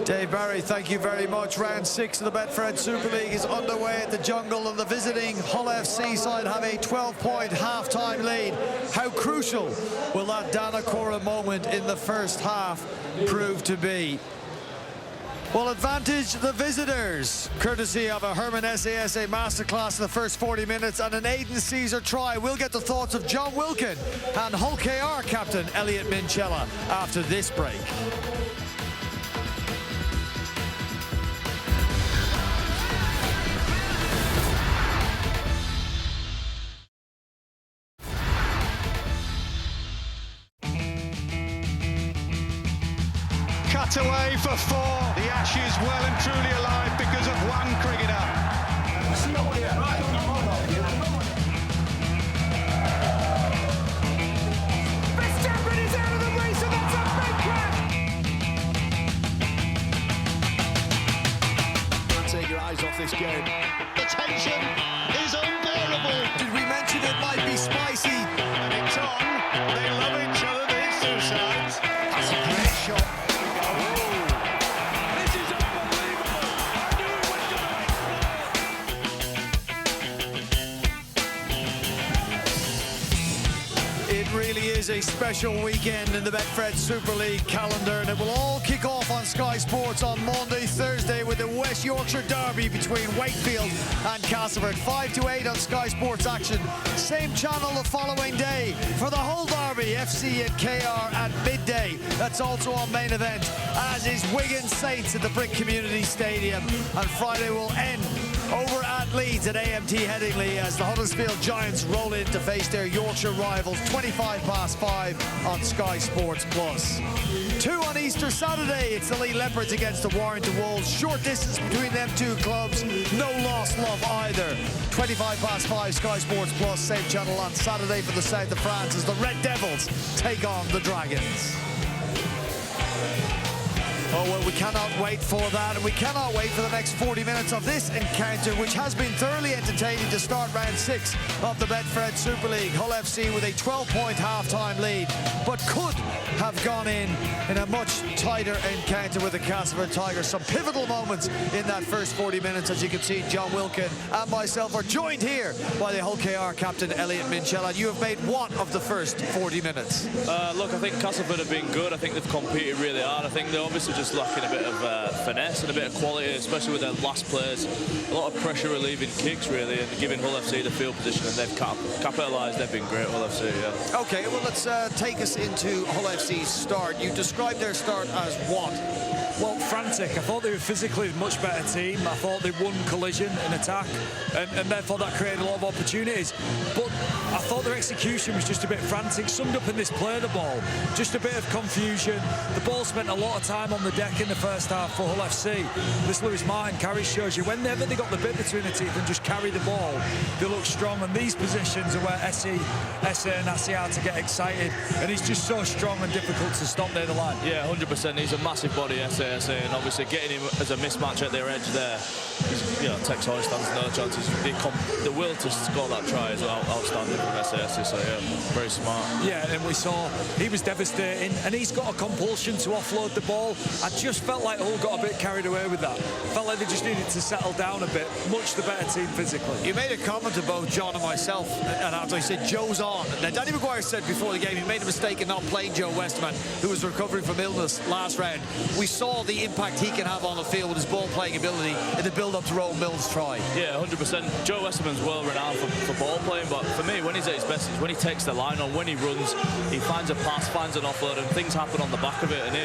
Dave Barry, thank you very much. Round 6 of the Betfred Super League is underway at the Jungle, and the visiting Hull FC side have a 12-point half-time lead. How crucial will that Dana Cora moment in the first half prove to be? Well, advantage the visitors, courtesy of a Herman SASA masterclass in the first 40 minutes and an Aidan Caesar try. We'll get the thoughts of John Wilkin and Hull KR captain Elliot Minchella after this break. Away for 4. The Ashes well and truly alive because of one cricketer. Verstappen is out of the race, and that's a big crack. this game. The tension is unbearable. Did we mention it might be spicy? And it's on. They love each other, these two sides. That's a great shot. This is unbelievable. I knew it was going to explode. It really is a special weekend in the Betfred Super League calendar, and it will all kick off on Sky Sports on Monday, Thursday with the West Yorkshire Derby between Wakefield and Castleford. 5 to 8 on Sky Sports action. Same channel the following day for the whole derby, FC and KR at midday. That's also on main event, as is Wigan Saints at the Brick Community Stadium. And Friday will end over at Leeds at AMT Headingley as the Huddersfield Giants roll in to face their Yorkshire rivals. 5 on Sky Sports Plus. 2 on Easter Saturday, it's the Lee Leopards against the Warrington Wolves. Short distance between them two clubs, no lost love either. 5 Sky Sports Plus, same channel on Saturday for the south of France as the Red Devils take on the Dragons. Oh, well, we cannot wait for that, and we cannot wait for the next 40 minutes of this encounter, which has been thoroughly entertaining to start round 6 of the Betfred Super League. Hull FC with a 12-point half-time lead, but could have gone in a much tighter encounter with the Castleford Tigers. Some pivotal moments in that first 40 minutes. As you can see, John Wilkin and myself are joined here by the Hull KR captain, Elliot Minchell, and you have made one of the first 40 minutes. Look, I think Castleford have been good. I think they've competed really hard. I think they're obviously just lacking a bit of finesse and a bit of quality, especially with their last players. A lot of pressure relieving kicks, really, and giving Hull FC the field position, and they've capitalised. They've been great, Hull FC, yeah. OK, well, let's take us into Hull FC's start. You described their start as what? Well, frantic. I thought they were physically a much better team. I thought they won collision and attack, and therefore that created a lot of opportunities. But I thought their execution was just a bit frantic, summed up in this play of the ball. Just a bit of confusion. The ball spent a lot of time on the deck in the first half for Hull FC. This Lewis Martin carry shows you whenever they got the bit between the teeth and just carry the ball, they look strong. And these positions are where SA and Asiata get excited, and he's just so strong and difficult to stop near the line. Yeah, 100%. He's a massive body, SA, and obviously getting him as a mismatch at their edge there, Tex Hoy stands no chances. The will to score that try is outstanding from SA, so yeah, very smart. Yeah, and we saw he was devastating, and he's got a compulsion to offload the ball. I just felt like Hull got a bit carried away with that. Felt like they just needed to settle down a bit. Much the better team physically. You made a comment to both John and myself, and after he said Joe's on. Now, Danny Maguire said before the game he made a mistake in not playing Joe Westerman, who was recovering from illness last round. We saw the impact he can have on the field with his ball-playing ability in the build-up to Rowan Mills' try. Yeah, 100%. Joe Westerman's well-renowned for ball playing, but for me, when he's at his best, is when he takes the line on, when he runs, he finds a pass, finds an offload, and things happen on the back of it. And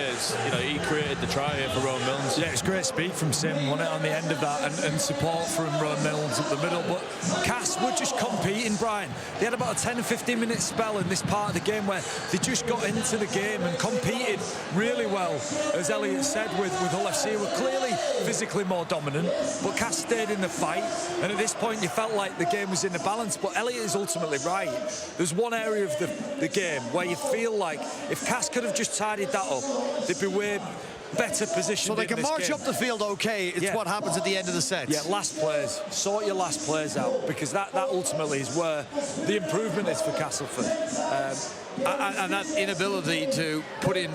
he created the try here for Rowan Mills. Yeah, it's great speed from Sim, wasn't it, on the end of that, and support from Rowan Mills at the middle. But Cass were just competing, Brian. They had about a 10 and 15 minute spell in this part of the game where they just got into the game and competed really well. As Elliot said, with Hull FC, were clearly physically more dominant, but Cass stayed in the fight, and at this point you felt like the game was in the balance. But Elliot is ultimately right. There's one area of the game where you feel like if Cass could have just tidied that up, they'd be way better positioned. So they can march up the field okay. It's what happens at the end of the set. Yeah, last plays. Sort your last plays out, because that ultimately is where the improvement is for Castleford. And that inability to put in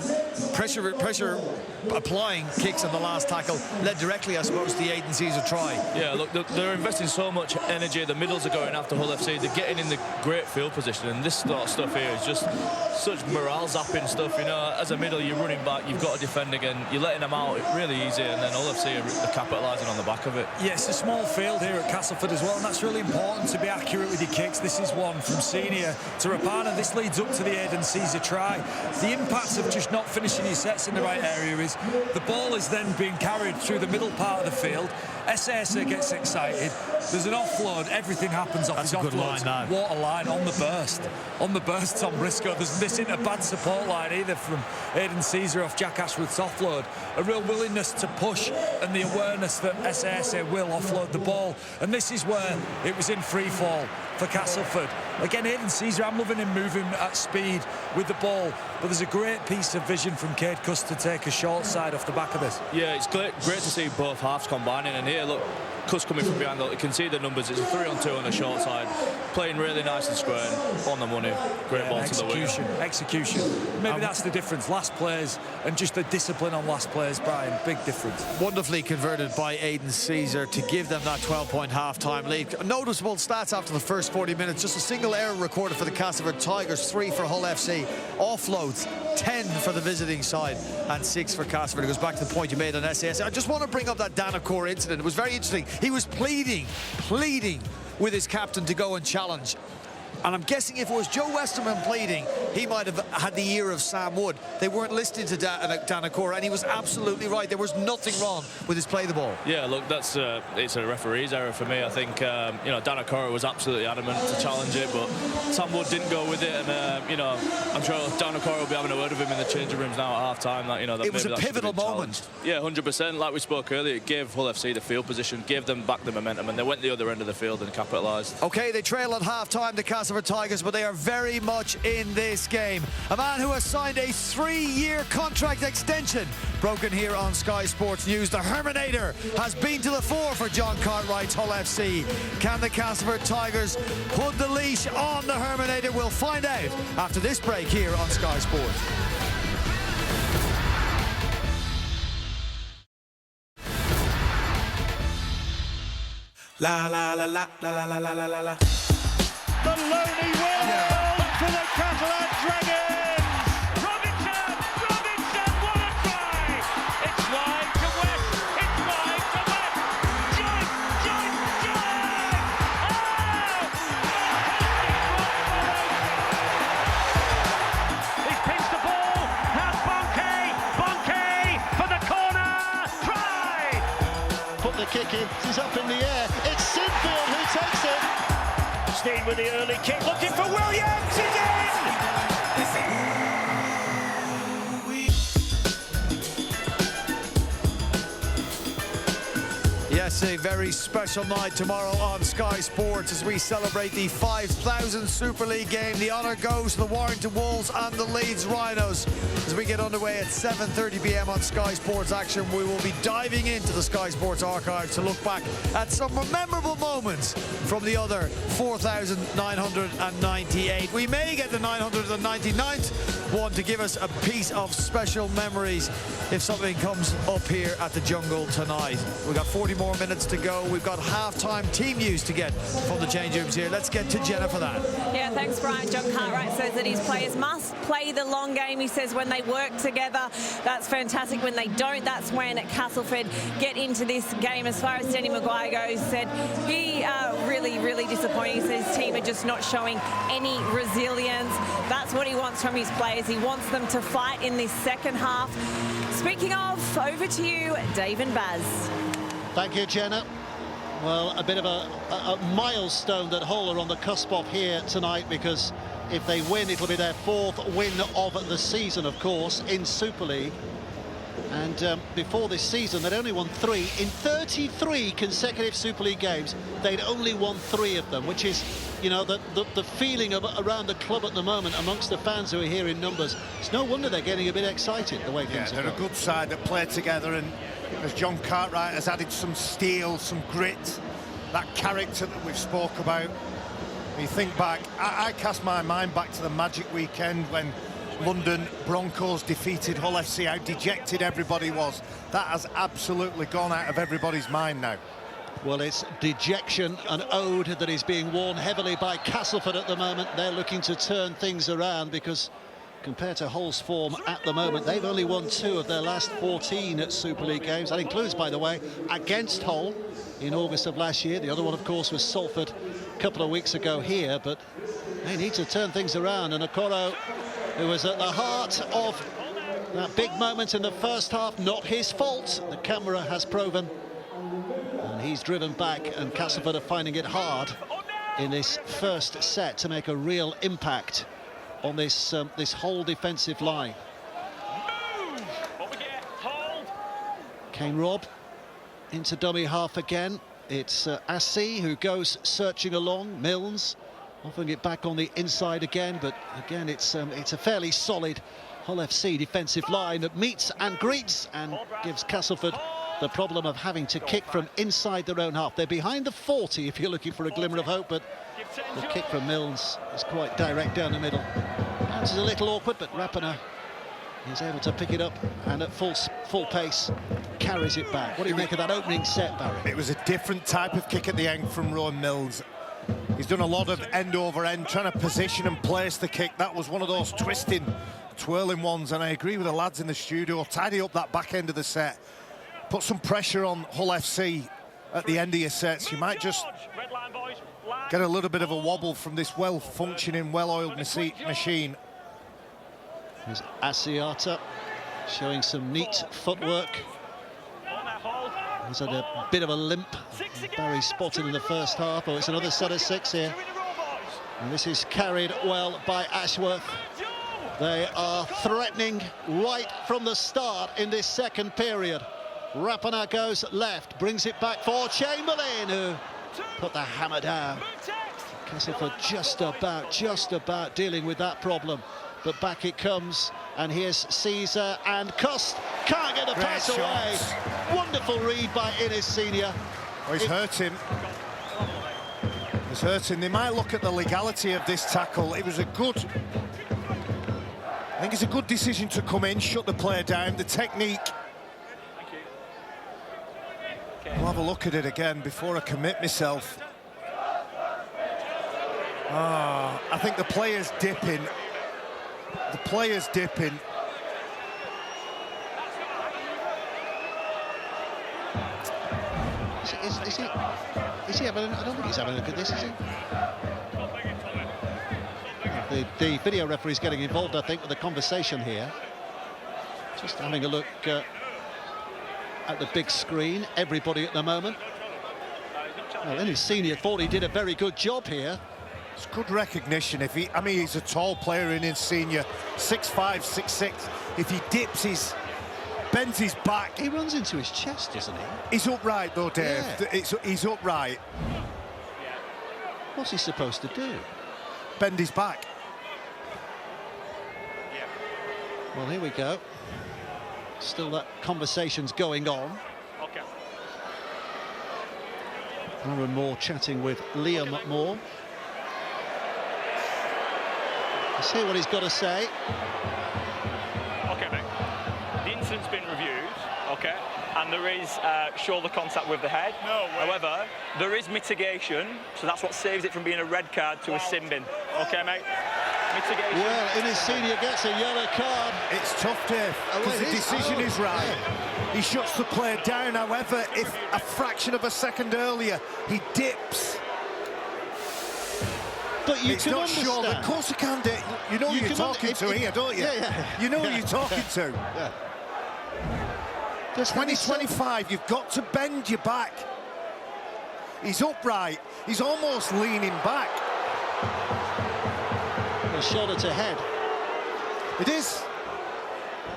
pressure applying kicks on the last tackle led directly, I suppose, to the Aidan Caesar try. Yeah, look, they're investing so much energy. The middles are going after Hull FC. They're getting in the great field position, and this sort of stuff here is just such morale zapping stuff. As a middle, you're running back, you've got to defend again. You're letting them out really easy, and then Hull FC are capitalising on the back of it. Yeah, it's a small field here at Castleford as well, and that's really important to be accurate with your kicks. This is one from Senior to Rapana. This leads up to the Aidan Caesar try. The impact of just not finishing your sets in the right area is the ball is then being carried through the middle part of the field. SSA gets excited. There's an offload. Everything happens off his offload. That's a good line, now. What a line on the burst. On the burst, Tom Briscoe. This isn't a bad support line either from Aidan Caesar off Jack Ashworth's offload. A real willingness to push and the awareness that SSA will offload the ball. And this is where it was in free fall for Castleford. Again, Aidan Caesar, I'm loving him moving at speed with the ball, but there's a great piece of vision from Cade Cuss to take a short side off the back of this. Yeah, it's great to see both halves combining, and here, look, Cuss coming from behind, look, you can see the numbers. It's a 3-on-2 on the short side, playing really nice and square and on the money. Great ball to the wing. Execution. Maybe that's the difference. Last plays and just the discipline on last plays, Brian. Big difference. Wonderfully converted by Aidan Caesar to give them that 12-point half-time lead. Noticeable stats after the first 40 minutes. Just a single error recorded for the Castleford Tigers, 3 for Hull FC. Offloads, 10 for the visiting side and 6 for Castleford. It goes back to the point you made on SAS. I just want to bring up that Danacour incident. It was very interesting. He was pleading with his captain to go and challenge. And I'm guessing if it was Joe Westerman pleading, he might have had the ear of Sam Wood. They weren't listening to Danacour, and he was absolutely right. There was nothing wrong with his play the ball. Yeah, look, that's it's a referee's error for me. I think you know, Danacour was absolutely adamant to challenge it, but Sam Wood didn't go with it. And you know, I'm sure Danacour will be having a word with him in the changing rooms now at half-time. That, you know, that it was a pivotal moment. Yeah, 100%. Like we spoke earlier, it gave Hull FC the field position, gave them back the momentum, and they went the other end of the field and capitalised. Okay, they trail at half-time, the Castleford Tigers, but they are very much in this game. A man who has signed a 3-year contract extension. Broken here on Sky Sports News. The Herminator has been to the fore for John Cartwright's Hull FC. Can the Castleford Tigers put the leash on the Herminator? We'll find out after this break here on Sky Sports. La la la la la la la la la la. The lonely will for the Catalan Dragons. Robinson, what a try! It's wide to West, it's wide to West. Joyce! He picks the ball, has Bonke for the corner, try! Put the kick in, he's up in the air. It's Sinfield who takes it. Steen with the early kick, looking for Williams, he's in! Yes, a very special night tomorrow on Sky Sports as we celebrate the 5,000th Super League game. The honour goes to the Warrington Wolves and the Leeds Rhinos. As we get underway at 7:30 p.m. on Sky Sports Action, we will be diving into the Sky Sports archives to look back at some memorable moments from the other 4,998. We may get the 999th one to give us a piece of special memories if something comes up here at the Jungle tonight. We've got 40 more minutes to go. We've got half-time team news to get from the change rooms here. Let's get to Jenna for that. Yeah, thanks, Brian. John Cartwright says that his players must play the long game. He says when they work together, that's fantastic. When they don't, that's when Castleford get into this game. As far as Danny Maguire goes, said he really disappointed. He says his team are just not showing any resilience. That's what he wants from his players. He wants them to fight in this second half. Speaking of, over to you, Dave and Baz. Thank you, Jenna. Well, a bit of a milestone that Hull are on the cusp of here tonight, because if they win, it'll be their 4th win of the season, of course, in Super League. And before this season, they'd only won 3. In 33 consecutive Super League games, they'd only won 3 of them, which is, you know, the feeling around the club at the moment amongst the fans who are here in numbers. It's no wonder they're getting a bit excited the way things are going. They're a good side that play together, and as John Cartwright has added some steel, some grit, that character that we've spoke about. You think back, I cast my mind back to the Magic weekend when London Broncos defeated Hull FC, how dejected everybody was. That has absolutely gone out of everybody's mind now. Well, it's dejection, an ode that is being worn heavily by Castleford at the moment. They're looking to turn things around, because compared to Hull's form at the moment, they've only won 2 of their last 14 at Super League games. That includes, by the way, against Hull in August of last year. The other one, of course, was Salford a couple of weeks ago here, but they need to turn things around. And Okoro, who was at the heart of that big moment in the first half, not his fault, the camera has proven. And he's driven back, and Castleford are finding it hard in this first set to make a real impact on this this whole defensive line. Kane Robb into dummy half again. It's Assi who goes searching along. Milnes Offering it back on the inside again, but again it's a fairly solid Hull FC defensive line that meets and greets and gives Castleford the problem of having to kick from inside their own half. They're behind the 40 if you're looking for a glimmer of hope, but the kick from Milnes is quite direct down the middle. Bounce is a little awkward, but Rapana is able to pick it up and at full pace carries it back. What do you make of that opening set, Barry? It was a different type of kick at the end from Rowan Milnes. He's done a lot of end over end, trying to position and place the kick. That was one of those twisting, twirling ones, and I agree with the lads in the studio. Tidy up that back end of the set. Put some pressure on Hull FC at the end of your sets. You might just get a little bit of a wobble from this well-functioning, well-oiled machine. There's Asiata showing some neat footwork. He's had a bit of a limp. Barry spotted in the first half. Oh, it's another set of 6 here. And this is carried well by Ashworth. They are threatening right from the start in this second period. Rapana goes left, brings it back for Chamberlain, who put the hammer down. Castleford just about dealing with that problem. But back it comes, and here's Caesar, and Cust can't get the pass away. Wonderful read by Innes Senior. Oh, he's hurt him. He's hurt him. They might look at the legality of this tackle. It was a good... I think it's a good decision to come in, shut the player down. The technique... I'll have a look at it again before I commit myself. I think the player's dipping. The player's dipping. Is he having? I don't think he's having a look at this, is he? The video referee's getting involved, I think, with the conversation here. Just having a look at the big screen. Everybody at the moment. Well, Innes Senior thought he did a very good job here. It's good recognition. If he, I mean, he's a tall player in his senior, 6'5", 6'6". If he dips bends his back. He runs into his chest, doesn't he? He's upright though, Dave. Yeah. He's upright. What's he supposed to do? Bend his back. Well, here we go. Still that conversation's going on. Okay. Aaron Moore chatting with Liam Moore. Let's hear what he's got to say. Okay, mate. The incident's been reviewed, okay, and there is shoulder contact with the head. No way. However, there is mitigation, so that's what saves it from being a red card to a sin bin. Okay, mate? Mitigation. Well, Innes Senior gets a yellow card. It's tough, Dave, because the decision is right. Yeah. He shuts the player down. However, if a fraction of a second earlier he dips, but you it's can not understand. sure. Of course you can, Dave. You know who you're talking to here, don't you? Yeah. You know who you're talking to. Yeah. 2025, you've got to bend your back. He's upright. He's almost leaning back. Shoulder to head. It is.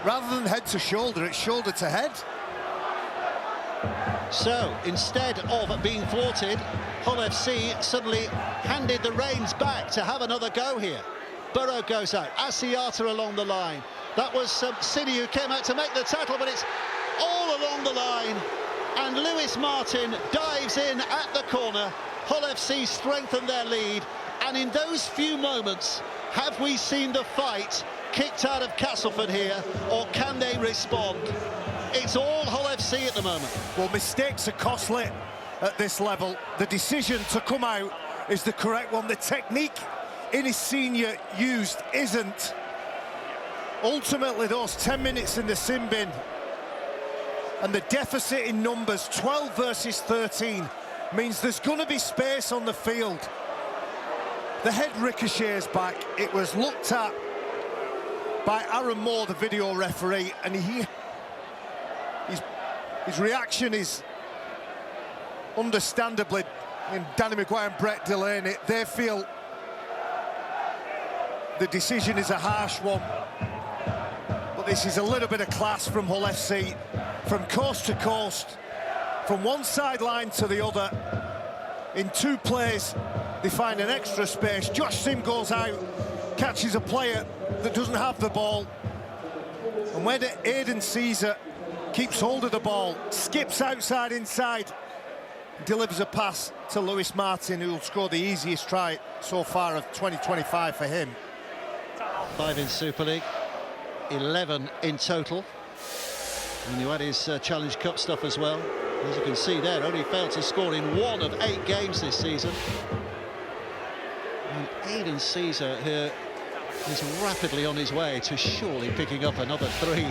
Rather than head to shoulder, it's shoulder to head. So, instead of being thwarted, Hull FC suddenly handed the reins back to have another go here. Burrow goes out. Asiata along the line. That was City who came out to make the tackle, but it's all along the line. And Lewis Martin dives in at the corner. Hull FC strengthen their lead. And in those few moments, have we seen the fight kicked out of Castleford here, or can they respond? It's all Hull FC at the moment. Well, mistakes are costly at this level. The decision to come out is the correct one. The technique Innes Senior used isn't. Ultimately, those 10 minutes in the sin bin and the deficit in numbers, 12 versus 13, means there's going to be space on the field. The head ricochets back. It was looked at by Aaron Moore, the video referee, and his reaction is understandably, in Danny Maguire and Brett Delaney, they feel the decision is a harsh one. But this is a little bit of class from Hull FC, from coast to coast, from one sideline to the other, in two plays. they find an extra space. Josh Sim goes out, catches a player that doesn't have the ball. And when Aidan Caesar keeps hold of the ball, skips outside inside, delivers a pass to Lewis Martin, who will score the easiest try so far of 2025 for him. 5 in Super League, 11 in total. And you add his Challenge Cup stuff as well. As you can see there, only failed to score in 1 of 8 games this season. And Aidan Caesar here is rapidly on his way to surely picking up another 3.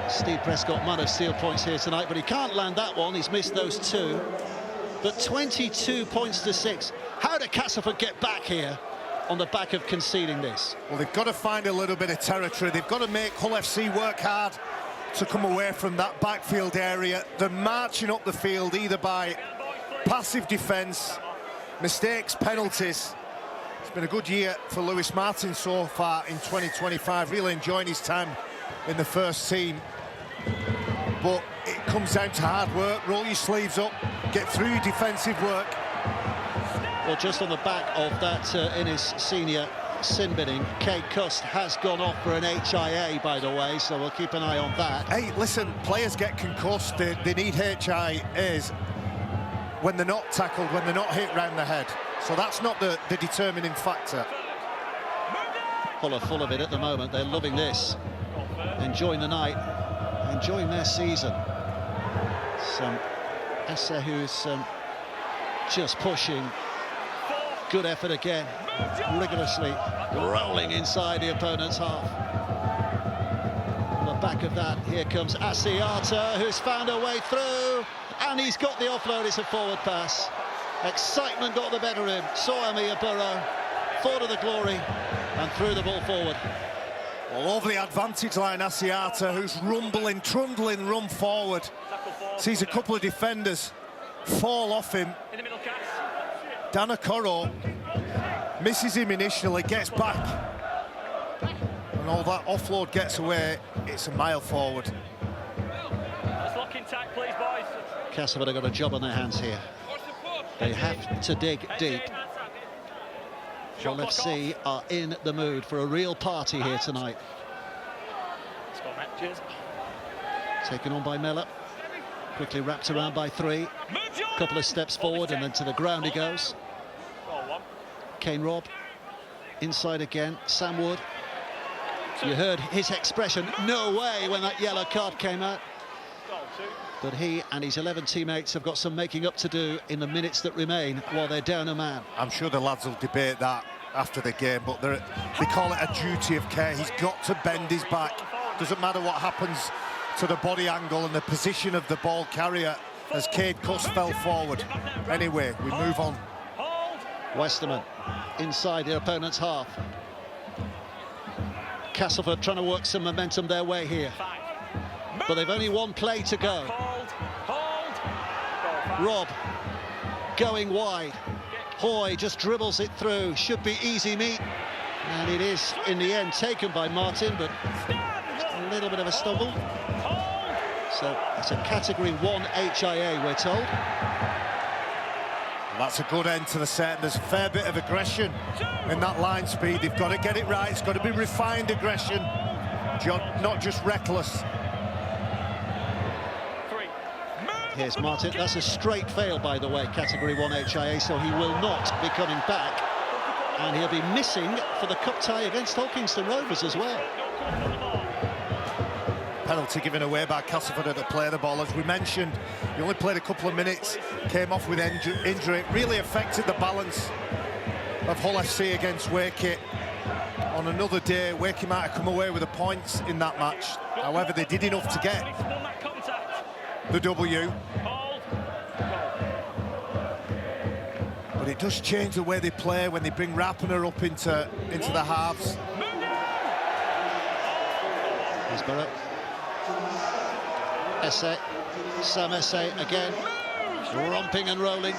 Steve Prescott might have steal points here tonight, but he can't land that one. He's missed those 2. But 22 points to 6. How did Castleford get back here on the back of conceding this? Well, they've got to find a little bit of territory. They've got to make Hull FC work hard to come away from that backfield area. They're marching up the field either by passive defence, mistakes, penalties. It's been a good year for Lewis Martin so far in 2025, really enjoying his time in the first team. But it comes down to hard work, roll your sleeves up, get through your defensive work. Well, just on the back of that Innis senior sin binning, Kate Cust has gone off for an HIA, by the way, so we'll keep an eye on that. Hey, listen, players get concussed, they need HIAs when they're not tackled, when they're not hit round the head. So that's not the determining factor. Hull are full of it at the moment. They're loving this, enjoying the night, enjoying their season. Some Essa who's just pushing. Good effort again, rigorously rolling inside the opponent's half. On the back of that, here comes Asiata, who's found a way through, and he's got the offload. It's a forward pass. Excitement got the better of him. Saw Amir Burrow, thought of the glory, and threw the ball forward. All over the advantage line, Asiata, who's rumbling, trundling, run forward. Sees a couple of defenders fall off him. Danakoro misses him initially, gets back, and all that offload gets away. It's a mile forward. Let's lock in tight, please, boys. Castleford have got a job on their hands here. They have to dig deep. Hull FC are in the mood for a real party here tonight. Let's go, Matt. Cheers. Taken on by Mellor. Quickly wrapped around by 3. Couple of steps forward and then to the ground he goes. Kane Robb inside again. Sam Wood. You heard his expression, no way, when that yellow card came out. But he and his 11 teammates have got some making up to do in the minutes that remain while they're down a man. I'm sure the lads will debate that after the game, but they call it a duty of care. He's got to bend his back. Doesn't matter what happens to the body angle and the position of the ball carrier as Cade Cuss fell forward. Anyway, we move on. Westerman inside the opponent's half. Castleford trying to work some momentum their way here. But they've only 1 play to go. Robb going wide. Hoy just dribbles it through. Should be easy meat. And it is, in the end, taken by Martin, but a little bit of a stumble. So it's a Category 1 HIA, we're told. Well, that's a good end to the set. There's a fair bit of aggression in that line speed. They've got to get it right. It's got to be refined aggression, not just reckless. Here's Martin. That's a straight fail, by the way, Category 1 HIA, so he will not be coming back. And he'll be missing for the cup tie against Hull Kingston Rovers as well. Penalty given away by Castleford to play the ball. As we mentioned, he only played a couple of minutes, came off with injury. It really affected the balance of Hull FC against Wakey. On another day, Wakey might have come away with the points in that match. However, they did enough to get the W. But it does change the way they play when they bring Rappener up into the halves. Here's Burrow. Esse, Sam Esse again, romping and rolling.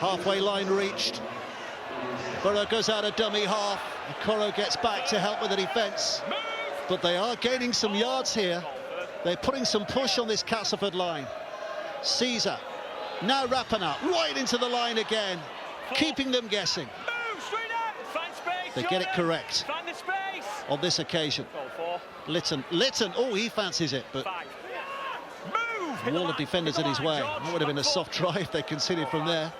Halfway line reached. Burrow goes out a dummy half. Okoro gets back to help with the defence. But they are gaining some yards here. They're putting some push on this Castleford line. Caesar, now Rappener, right into the line again. keeping them guessing. Move straight out. Find space. They get it correct Find the space. on this occasion. Goal 4. Lytton, oh, he fancies it, but 5. Move. wall of defenders in his way. That would have been a soft try if they conceded from there.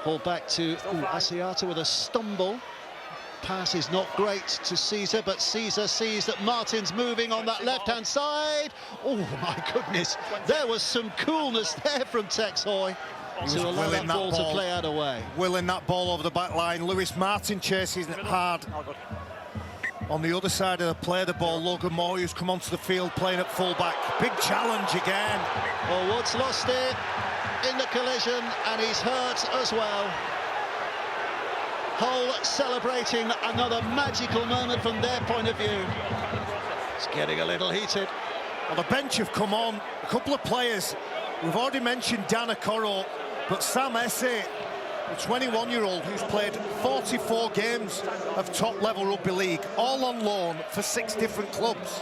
Ball back to Asiata with a stumble. Pass is not great to Caesar, but Caesar sees that Martin's moving on that left-hand side. Oh, my goodness. There was some coolness there from Tex Hoy to allow that ball to play out away. Willing that ball over the back line. Lewis Martin chasing it hard. On the other side of the play, the ball, Logan Moore, who's come onto the field playing at full-back. Big challenge again. Oh, Woods lost it in the collision, and he's hurt as well. Hull celebrating another magical moment from their point of view. It's getting a little heated. Well, the bench have come on. A couple of players. We've already mentioned Dan Okoro, but Sam Esse, the 21-year-old who's played 44 games of top-level rugby league, all on loan for 6 different clubs.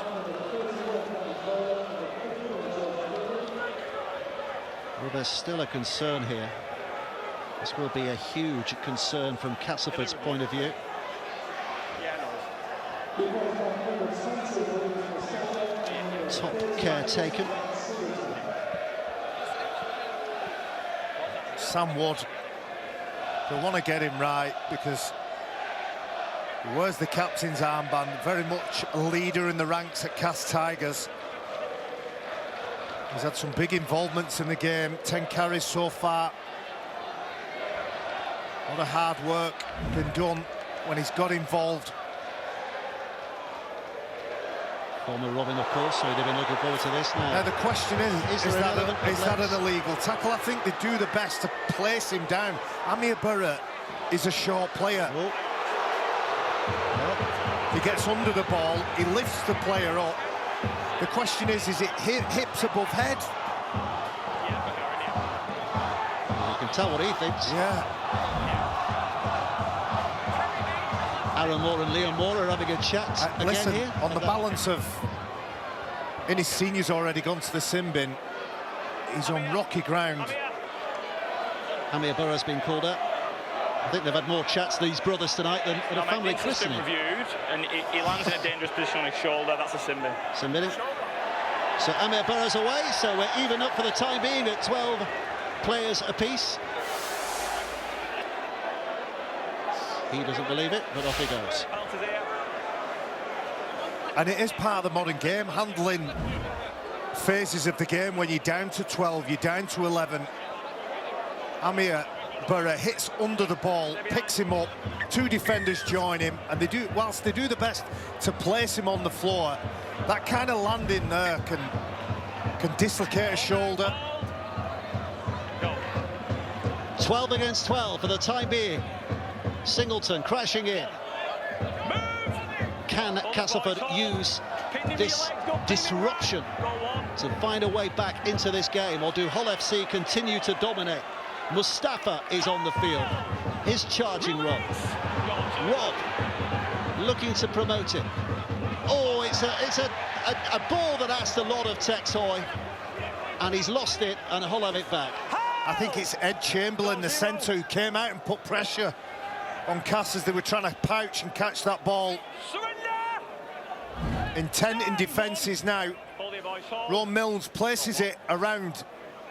Well, there's still a concern here. This will be a huge concern from Castleford's point of view. Top care taken. Sam Wood, they want to get him right because he wears the captain's armband, very much a leader in the ranks at Cass Tigers. He's had some big involvements in the game, 10 carries so far. A lot of hard work been done when he's got involved. Former Robin, of course, so they've been looking forward to this now. Now the question is that an illegal tackle? I think they do the best to place him down. Amir Burra is a short player. Oh. He gets under the ball, he lifts the player up. The question is it hips above head? You can tell what he thinks. Yeah. Aaron Moore and Liam Moore are having a chat again listen, here. on the balance of... Innis Senior's already gone to the sin bin. He's on rocky ground. Amir Burra's been called up. I think they've had more chats, these brothers, tonight than at a family christening. Been reviewed, and he lands in a dangerous position on his shoulder. That's a sin bin. Sin bin. So Amir Burra's away, so we're even up for the time being at 12 players apiece. He doesn't believe it, but off he goes. And it is part of the modern game, handling phases of the game when you're down to 12, you're down to 11. Amir Burra hits under the ball, picks him up, 2 defenders join him, and they do, whilst they do the best to place him on the floor, that kind of landing there can dislocate a shoulder. 12 against 12 for the time being. Singleton crashing in. Can Castleford use this disruption to find a way back into this game, or do Hull FC continue to dominate? Mustafa is on the field. His charging Rob. Rob looking to promote it. Oh, it's a ball that asked a lot of Tex Hoy, and he's lost it, and Hull have it back. I think it's Ed Chamberlain, the centre, who came out and put pressure on Cass as they were trying to pouch and catch that ball. Intent in defences now. Ron Mills places it around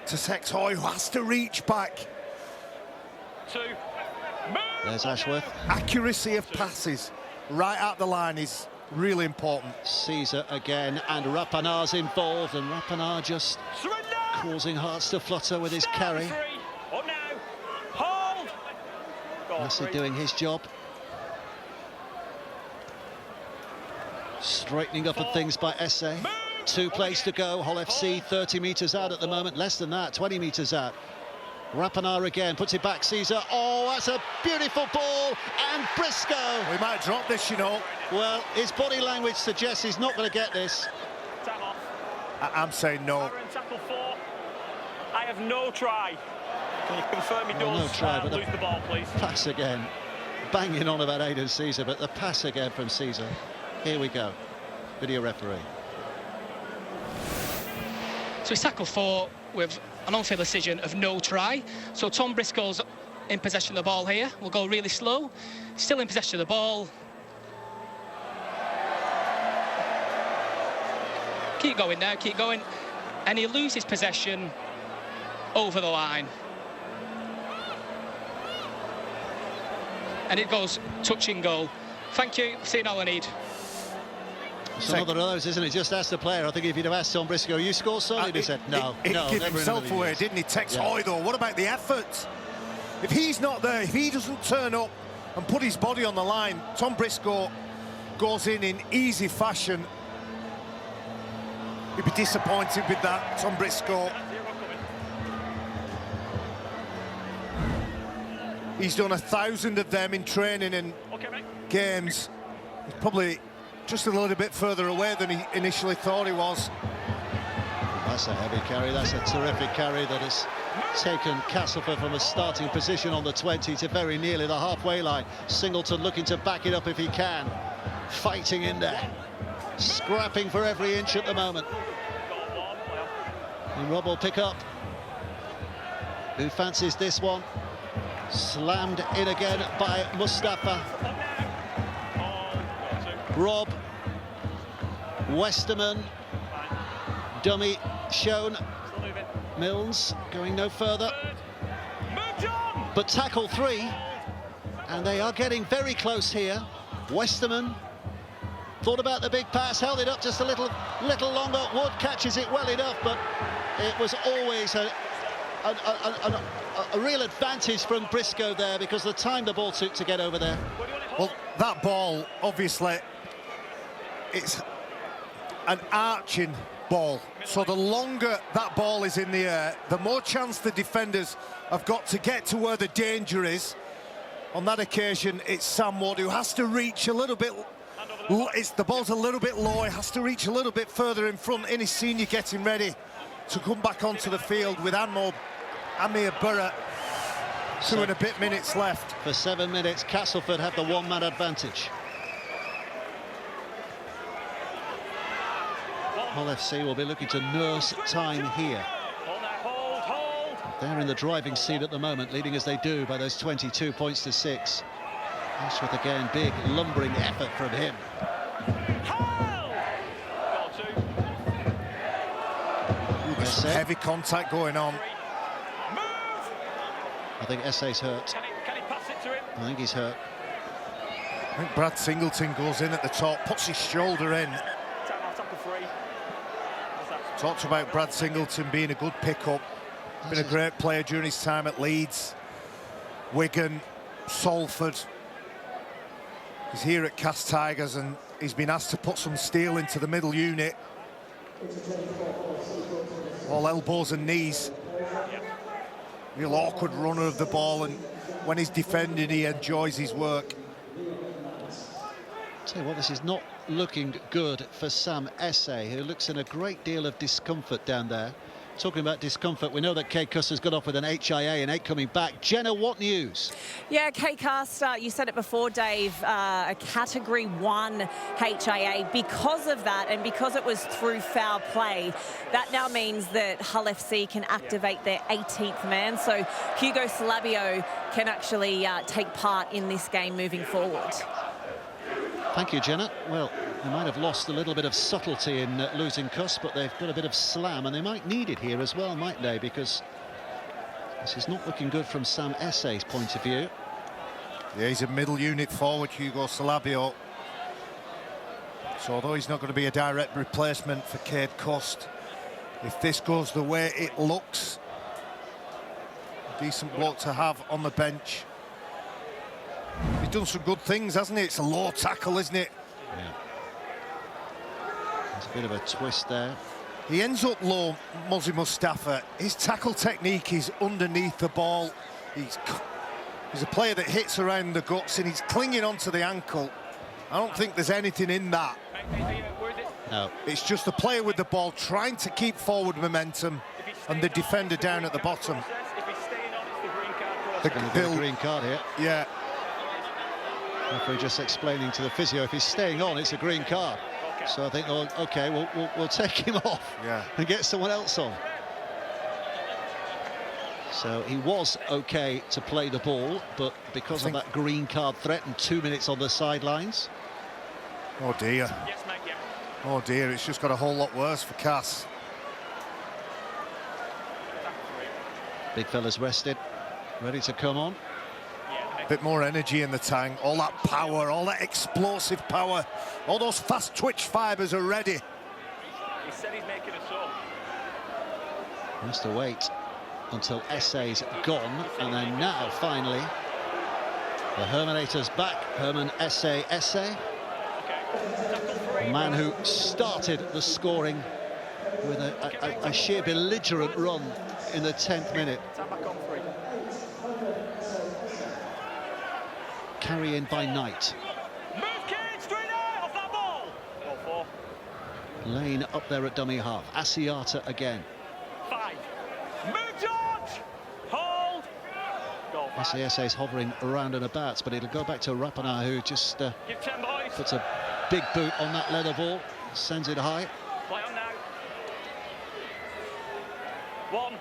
to Tex Hoy, who has to reach back. There's Ashworth. Accuracy of passes right at the line is really important. Caesar again, and Rapanar's involved, and Rapanar just causing hearts to flutter with his carry. Massey doing his job. Straightening up of things by Esse. 2 plays to go. Hull FC 30 metres out at the moment. Less than that, 20 metres out. Rapanar again, puts it back, Caesar. Oh, that's a beautiful ball, and Briscoe. We might drop this, you know. Well, his body language suggests he's not going to get this. I'm saying no. Tackle 4. I have no try. Can you confirm he does no try, but lose the ball, please? Pass again. Banging on about Aidan Caesar, but the pass again from Caesar. Here we go. Video referee. So it's tackle 4 with an on-field decision of no try. So Tom Briscoe's in possession of the ball here. We'll go really slow. Still in possession of the ball. Keep going now, keep going. And he loses possession over the line. And it goes touching goal. Thank you, seen all I need. It's another of those, isn't it? Just ask the player. I think if you'd have asked Tom Briscoe, you score, son? He'd have said, no, He no, gave never himself in a million away, years. didn't he? Tex Hoy, though. What about the effort? If he's not there, if he doesn't turn up and put his body on the line, Tom Briscoe goes in easy fashion. He'd be disappointed with that, Tom Briscoe. He's done 1,000 of them in training and games. He's probably just a little bit further away than he initially thought he was. That's a heavy carry. That's a terrific carry that has taken Castleford from a starting position on the 20 to very nearly the halfway line. Singleton looking to back it up if he can. Fighting in there. Scrapping for every inch at the moment. And Rob will pick up. Who fancies this one? Slammed in again by Mustafa. Rob. Westerman. Dummy shown. Milnes going no further. But tackle 3. And they are getting very close here. Westerman thought about the big pass, held it up just a little longer. Wood catches it well enough, but it was always a real advantage from Briscoe there because the time the ball took to get over there. Well, that ball, obviously, it's an arching ball. So the longer that ball is in the air, the more chance the defenders have got to get to where the danger is. On that occasion, it's Sam Wood who has to reach a little bit. The ball's a little bit low. He has to reach a little bit further in front. In his senior getting ready to come back onto the field with Amir Burra. 2 and a bit minutes left. For 7 minutes, Castleford have the one-man advantage. Hull FC will be looking to nurse time here. They're in the driving seat at the moment, leading as they do by those 22 points to 6. Ashworth again, big lumbering effort from him. There's some heavy contact going on. I think SA's hurt. Can he pass it to him? I think he's hurt. I think Brad Singleton goes in at the top, puts his shoulder in. Tackle 3. Talked about Brad Singleton being a good pickup. Been a great player during his time at Leeds, Wigan, Salford. He's here at Cast Tigers and he's been asked to put some steel into the middle unit. All elbows and knees. Real awkward runner of the ball, and when he's defending, he enjoys his work. Tell you what, this is not looking good for Sam Esse, who looks in a great deal of discomfort down there. Talking about discomfort, we know that Kate Custer's got off with an HIA and 8 coming back. Jenna, what news? Yeah, Kate Custer, you said it before, Dave, a Category 1 HIA. Because of that, and because it was through foul play, that now means that Hull FC can activate their 18th man. So Hugo Salabio can actually take part in this game moving forward. Thank you, Jenna. Well, they might have lost a little bit of subtlety in losing Cuss, but they've got a bit of slam, and they might need it here as well, mightn't they? Because this is not looking good from Sam Esse's point of view. Yeah, he's a middle unit forward, Hugo Salabio. So although he's not going to be a direct replacement for Cade Cust, if this goes the way it looks, a decent bloke to have on the bench. He's done some good things, hasn't he? It's a low tackle, isn't it? Yeah. There's a bit of a twist there. He ends up low, Muzzy Mustafa. His tackle technique is underneath the ball. He's a player that hits around the guts and he's clinging onto the ankle. I don't think there's anything in that. No. It's just the player with the ball trying to keep forward momentum and the defender down at the bottom. It's going to be a green card here. Yeah. Referee just explaining to the physio, if he's staying on, it's a green card. So I think, oh, OK, we'll take him off and get someone else on. So he was okay to play the ball, but because of that green card threat and 2 minutes on the sidelines. Oh dear. Yes, mate, yeah. Oh dear, it's just got a whole lot worse for Cass. Big fella's rested, ready to come on. Bit more energy in the tank, all that power, all that explosive power, all those fast twitch fibres are ready. He said he's making a sub. He has to wait until SA's gone, and then now finally the Herminator's back. Herman SA. A man who started the scoring with a sheer belligerent run in the 10th minute. Carry in by Knight. Move, kid, straight out off that ball. Go 4. Lane up there at dummy half. Asiata again. 5. Move, George. Hold. Go 5. SASA's hovering around and about, but it'll go back to Rapana, who just Give 10, boys. puts a big boot on that leather ball, sends it high. Play on now. 1.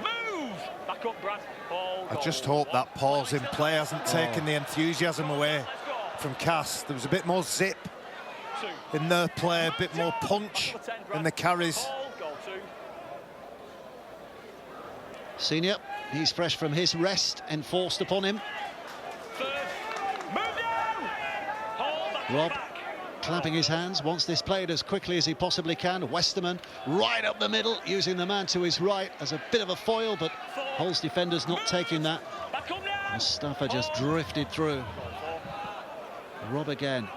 Move. Back up, Brad. Hold. I just hope that pause in play hasn't taken the enthusiasm away from Cass. There was a bit more zip in their play, a bit more punch in the carries. Senior, he's fresh from his rest enforced upon him. Rob clapping his hands, wants this played as quickly as he possibly can. Westerman right up the middle, using the man to his right as a bit of a foil, but Hull's defenders not taking that. Mustafa just drifted through. Rob again.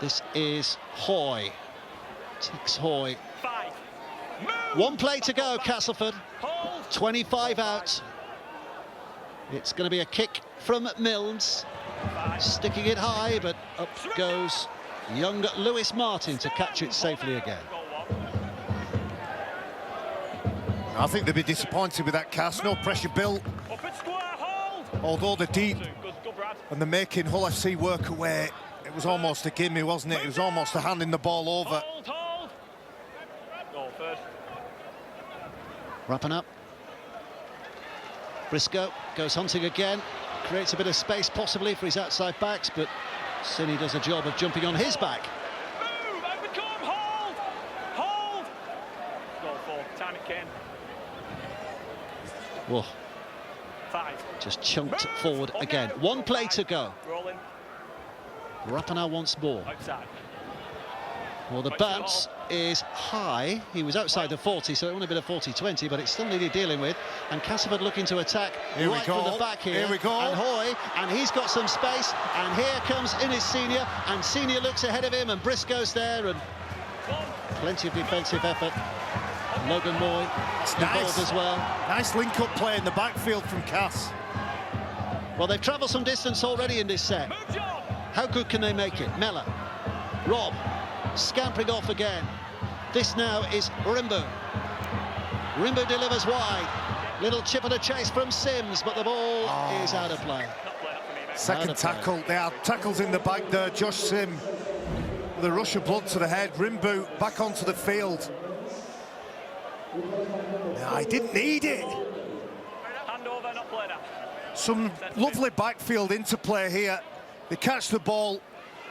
This is Hoy. Tex Hoy. 1 play to go, Castleford. 25 out. It's going to be a kick from Milnes. Sticking it high, but up goes young Lewis Martin to catch it safely again. I think they'll be disappointed with that Cass. No pressure built. Although they're deep and they're making Hull FC work away, it was almost a gimme, wasn't it? It was almost a handing the ball over. Wrapping up. Briscoe goes hunting again. Creates a bit of space possibly for his outside backs, but Cini does a job of jumping on his back. Move, overcome, hold! Hold! Goal 4, time it came. Whoa. 5. Just chunked forward again. 1 play to go. Rolling. Rapana once more. Outside. Well, the bounce is high. He was outside the 40, so it only been a 40-20, but it's still needed dealing with. And Castleford looking to attack right from the back here. Here we go. And Hoy, and he's got some space. And here comes Innis Senior, and Senior looks ahead of him, and Briscoe's there, and plenty of defensive effort. Logan Moy involved as well. Nice link-up play in the backfield from Cass. Well, they've travelled some distance already in this set. How good can they make it? Mella, Rob, scampering off again. This now is Rimbu. Rimbu delivers wide. Little chip and a chase from Sims, but the ball is out of play. Second tackle. There are tackles in the back there. Josh Sim with a rush of blood to the head. Rimbu back onto the field. No, I didn't need it. Hand over, not played out. Some lovely backfield interplay here. They catch the ball,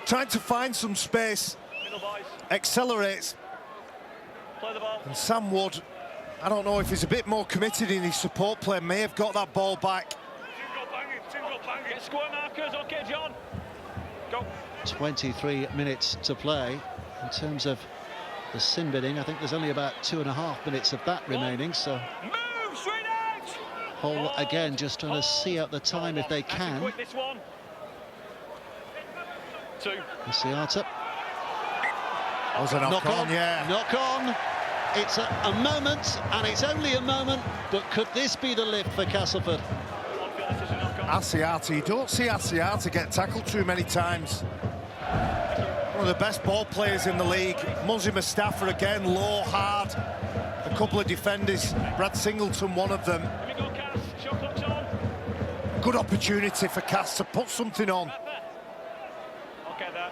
trying to find some space. Middle boys. Accelerates. Play the ball. And Sam Wood, I don't know if he's a bit more committed in his support play, may have got that ball back. Single bang it. Square markers, okay, John. Go. 23 minutes to play. In terms of the sin bidding, I think there's only about 2.5 minutes of that remaining, so Move, straight out. Hull again just trying to see out the time if they can. Quick, this one. 2. Asiata. That was a knock on, yeah. Knock on. It's a moment, and it's only a moment, but could this be the lift for Castleford? Asiata, you don't see Asiata get tackled too many times. One of the best ball players in the league. Muzzy Mustafa again, low, hard. A couple of defenders, Brad Singleton, one of them. Here we go, Cass. Shot clock's on. Good opportunity for Cass to put something on. Okay, there.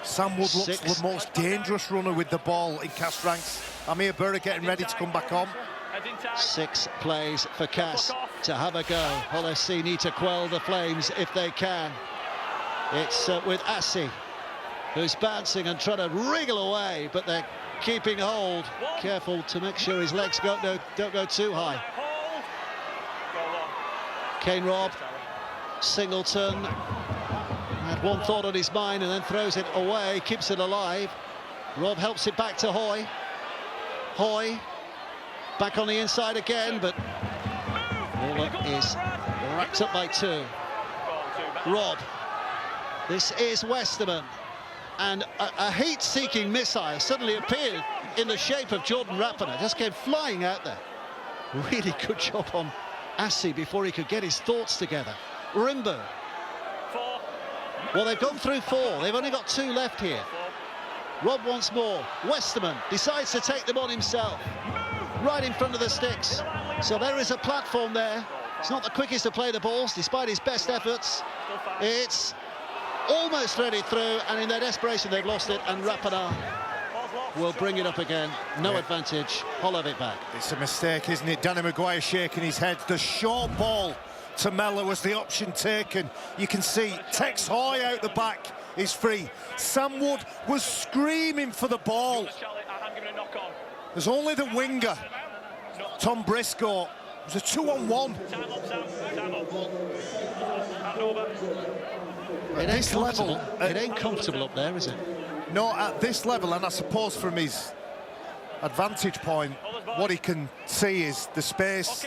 Sam Wood looks the most dangerous runner with the ball in Cass ranks. Amir Burra getting ready to come back on. 6 plays for Cass to have a go. Hull FC need to quell the flames if they can. It's with Assi, who's bouncing and trying to wriggle away, but they're keeping hold. Careful to make sure his legs don't go too high. Kane Robb, Singleton, had one thought on his mind and then throws it away, keeps it alive. Robb helps it back to Hoy. Hoy, back on the inside again, but Waller is wrapped up by 2. Robb, this is Westerman, and a heat-seeking missile suddenly appeared in the shape of Jordan Rapana, just came flying out there. Really good job on Assi before he could get his thoughts together. Rimbo. Well, they've gone through 4. They've only got 2 left here. Robb once more. Westerman decides to take them on himself, right in front of the sticks. So there is a platform there. It's not the quickest to play the balls, despite his best efforts. It's almost threaded through, and in their desperation, they've lost it, and Rapana will bring it up again. No advantage. Hull have it back. It's a mistake, isn't it? Danny Maguire shaking his head. The short ball to Mellor was the option taken. You can see Tex Hoy out the back is free. Sam Wood was screaming for the ball. There's only the winger, Tom Briscoe. It was a 2-on-1. It ain't comfortable. It ain't comfortable up there, is it? No, at this level, and I suppose from his advantage point, what he can see is the space,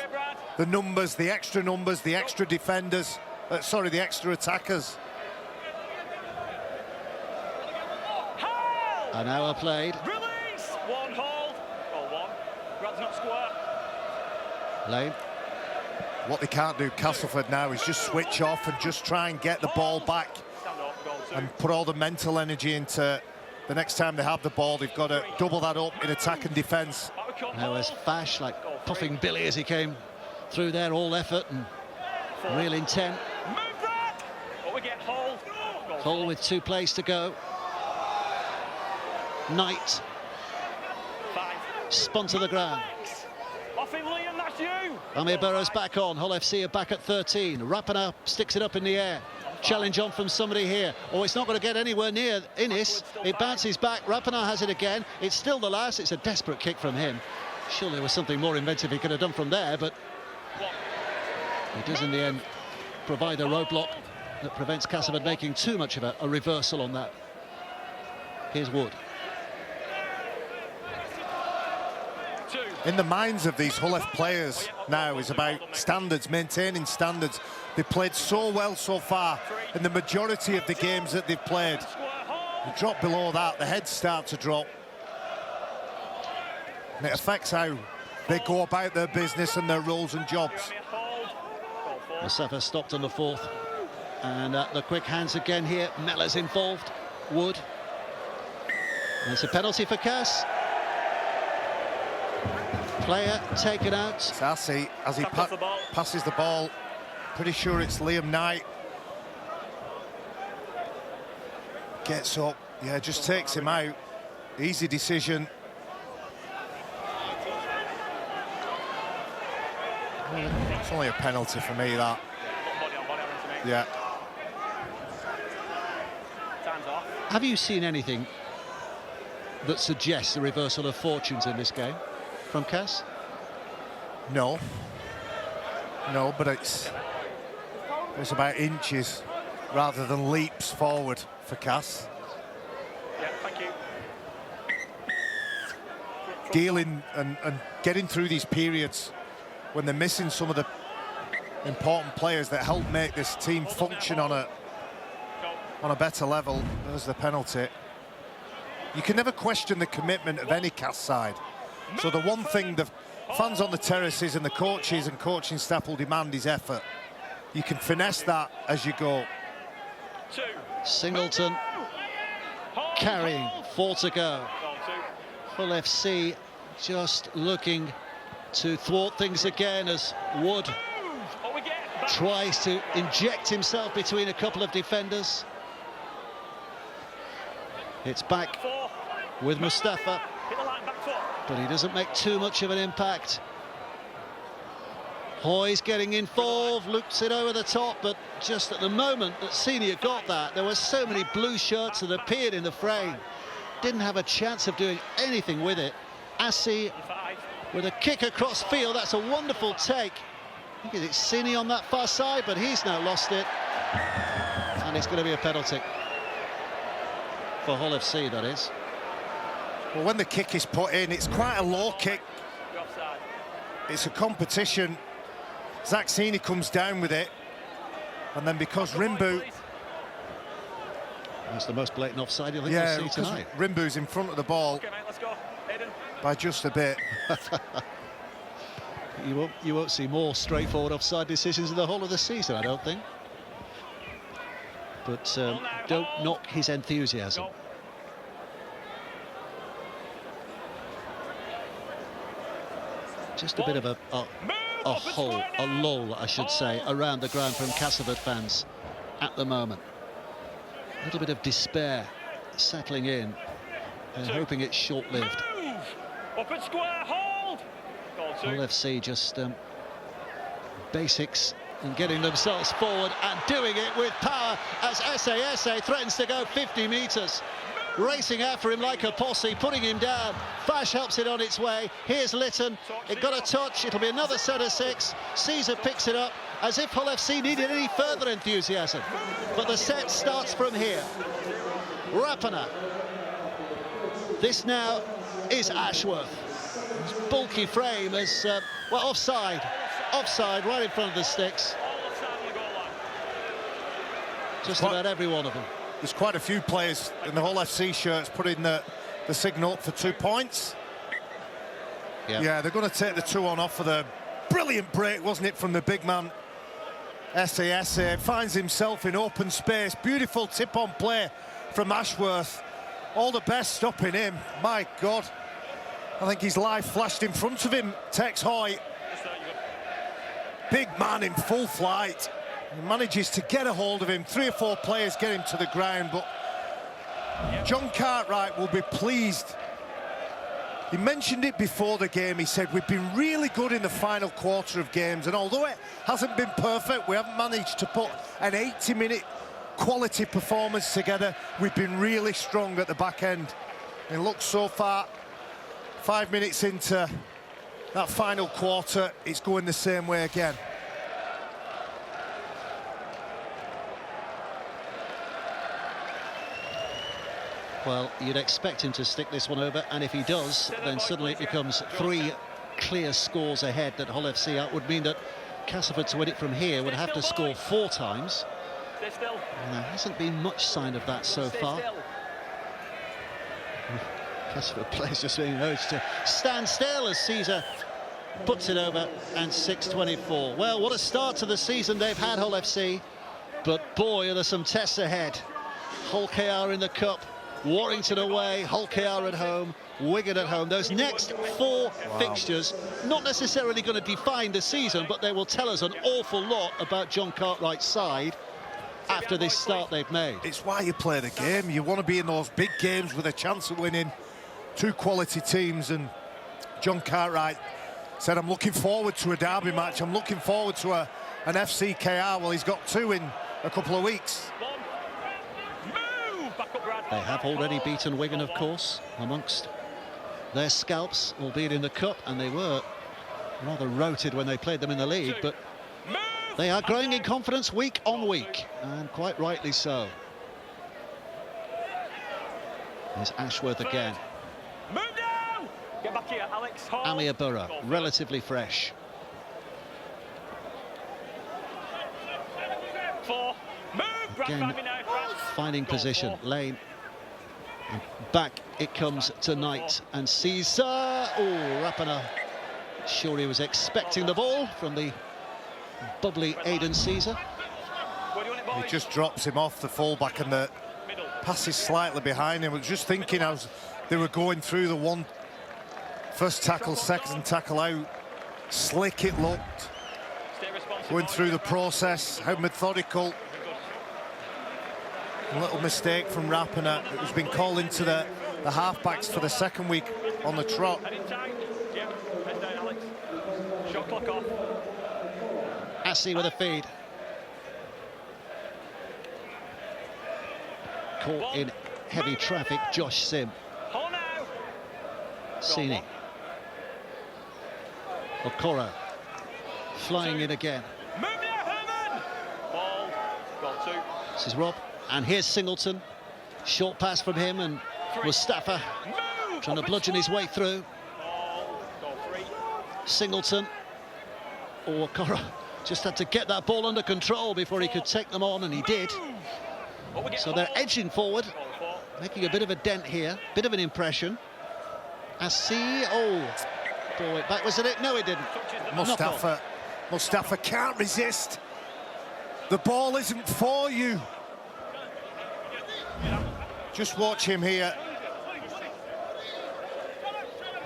the numbers, the extra defenders, the extra attackers. An hour played. Release! 1 hold. Or 1. Brad's not square. Lane. What they can't do, Castleford, now is just switch off and just try and get the ball back and put all the mental energy into the next time they have the ball. They've got to double that up in attack and defence. Now there's Fash, like puffing Billy as he came through there, all effort and real intent. Hull with 2 plays to go. Knight spun to the ground. Amir Burrows back on. Hull FC are back at 13. Rapana sticks it up in the air. Challenge on from somebody here. Oh, it's not going to get anywhere near Innis. It bounces back. Rapana has it again. It's still the last. It's a desperate kick from him. Surely there was something more inventive he could have done from there, but he does in the end provide a roadblock that prevents Castleford making too much of a reversal on that. Here's Wood. In the minds of these Hull F players now is about standards, maintaining standards. They've played so well so far in the majority of the games that they've played. They drop below that, the heads start to drop. And it affects how they go about their business and their roles and jobs. Mustafa stopped on the 4th. And the quick hands again here. Mellor's involved. Wood. And it's a penalty for Cass. Player taken out. Sassi, as he passes the ball, pretty sure it's Liam Knight. Gets up, yeah, just takes him out. Easy decision. It's only a penalty for me, that. Yeah. Have you seen anything that suggests a reversal of fortunes in this game from Cass? No, but it's about inches rather than leaps forward for Cass. Yeah, thank you. Dealing and getting through these periods when they're missing some of the important players that help make this team function on a better level. There's the penalty. You can never question the commitment of any Cass side. So the one thing the fans on the terraces and the coaches and coaching staff will demand is effort. You can finesse that as you go. Singleton carrying, 4 to go. Hull FC just looking to thwart things again as Wood tries to inject himself between a couple of defenders. It's back with Mustafa. but he doesn't make too much of an impact. Hoy's getting involved, looks it over the top, but just at the moment that Senior got that, there were so many blue shirts that appeared in the frame. Didn't have a chance of doing anything with it. Assi with a kick across field, that's a wonderful take. I think it's Sini on that far side, but he's now lost it. And it's going to be a penalty. For Hull FC, that is. Well, when the kick is put in, it's quite a low kick. It's a competition. Zach Sini comes down with it. And then because Rimbu... That's the most blatant offside you'll see tonight. Rimbu's in front of the ball by just a bit. You won't see more straightforward offside decisions in the whole of the season, I don't think. But don't knock his enthusiasm. Just a bit of a lull, I should say, around the ground from Castleford fans at the moment. A little bit of despair settling in and hoping it's short-lived. Up at square, hold! Hull FC just basics and getting themselves forward and doing it with power as SASA threatens to go 50 metres. Racing after him like a posse, putting him down. Fash helps it on its way. Here's Lytton. It got a touch. It'll be another set of 6. Caesar picks it up as if Hull FC needed any further enthusiasm. But the set starts from here. Rapana. This now is Ashworth. His bulky frame is, well, offside. Offside right in front of the sticks. Just about every one of them. There's quite a few players in the Hull FC shirts putting the signal up for 2 points. Yeah, they're going to take the 2 on off for the brilliant break, wasn't it, from the big man. SASA finds himself in open space. Beautiful tip-on play from Ashworth. All the best stopping him. My God. I think his life flashed in front of him. Tex Hoy. Big man in full flight. He manages to get a hold of him. 3 or 4 players get him to the ground, but John Cartwright will be pleased. He mentioned it before the game. He said, we've been really good in the final quarter of games, and although it hasn't been perfect, we haven't managed to put an 80-minute quality performance together. We've been really strong at the back end. And look, so far, 5 minutes into that final quarter, it's going the same way again. Well, you'd expect him to stick this one over, and if he does, then suddenly it becomes 3 clear scores ahead that Hull FC out. Would mean that Castleford, to win it from here, would have to score 4 times. And there hasn't been much sign of that so far. Castleford players just being urged to stand still as Caesar puts it over, and 6:24. Well, what a start to the season they've had, Hull FC, but boy, are there some tests ahead. Hull KR in the Cup, Warrington away, Hull KR at home, Wigan at home. Those next 4 fixtures, not necessarily going to define the season, but they will tell us an awful lot about John Cartwright's side after this start they've made. It's why you play the game. You want to be in those big games with a chance of winning. 2 quality teams, and John Cartwright said, I'm looking forward to a derby match. I'm looking forward to an FC KR. Well, he's got 2 in a couple of weeks. They have already beaten Wigan, of course, amongst their scalps, albeit in the Cup, and they were rather roted when they played them in the league, but they are growing in confidence week on week, and quite rightly so. There's Ashworth again. Get back here, Alex. Amir Burra, relatively fresh. 4. Again, finding position. Lane. And back it comes tonight. And Caesar. Oh, Rapana. Sure he was expecting the ball from the bubbly Aidan Caesar. He just drops him off the fullback, and the pass is slightly behind him. I was just thinking as they were going through the first tackle, second tackle out, slick it looked. Going through the process, how methodical. A little mistake from Rapana. It was been called into the half-backs for the second week on the trot. Head in tight. Jim, head down, Alex. Shot clock off. Assey with a feed. Caught in heavy traffic, Josh Sim. Hold now. Sini. Okoro. Flying in again. Move now, Herman. Ball. Goal 2. This is Rob. And here's Singleton. Short pass from him, and Mustafa trying to bludgeon his way through. Goal 3. Singleton. Oh, Okoro just had to get that ball under control before he could take them on, and he did. So they're edging forward, making a bit of a dent here, bit of an Oh, impression. Ball went back, wasn't it? No, it didn't. Mustafa can't resist. The ball isn't for you. Just watch him here.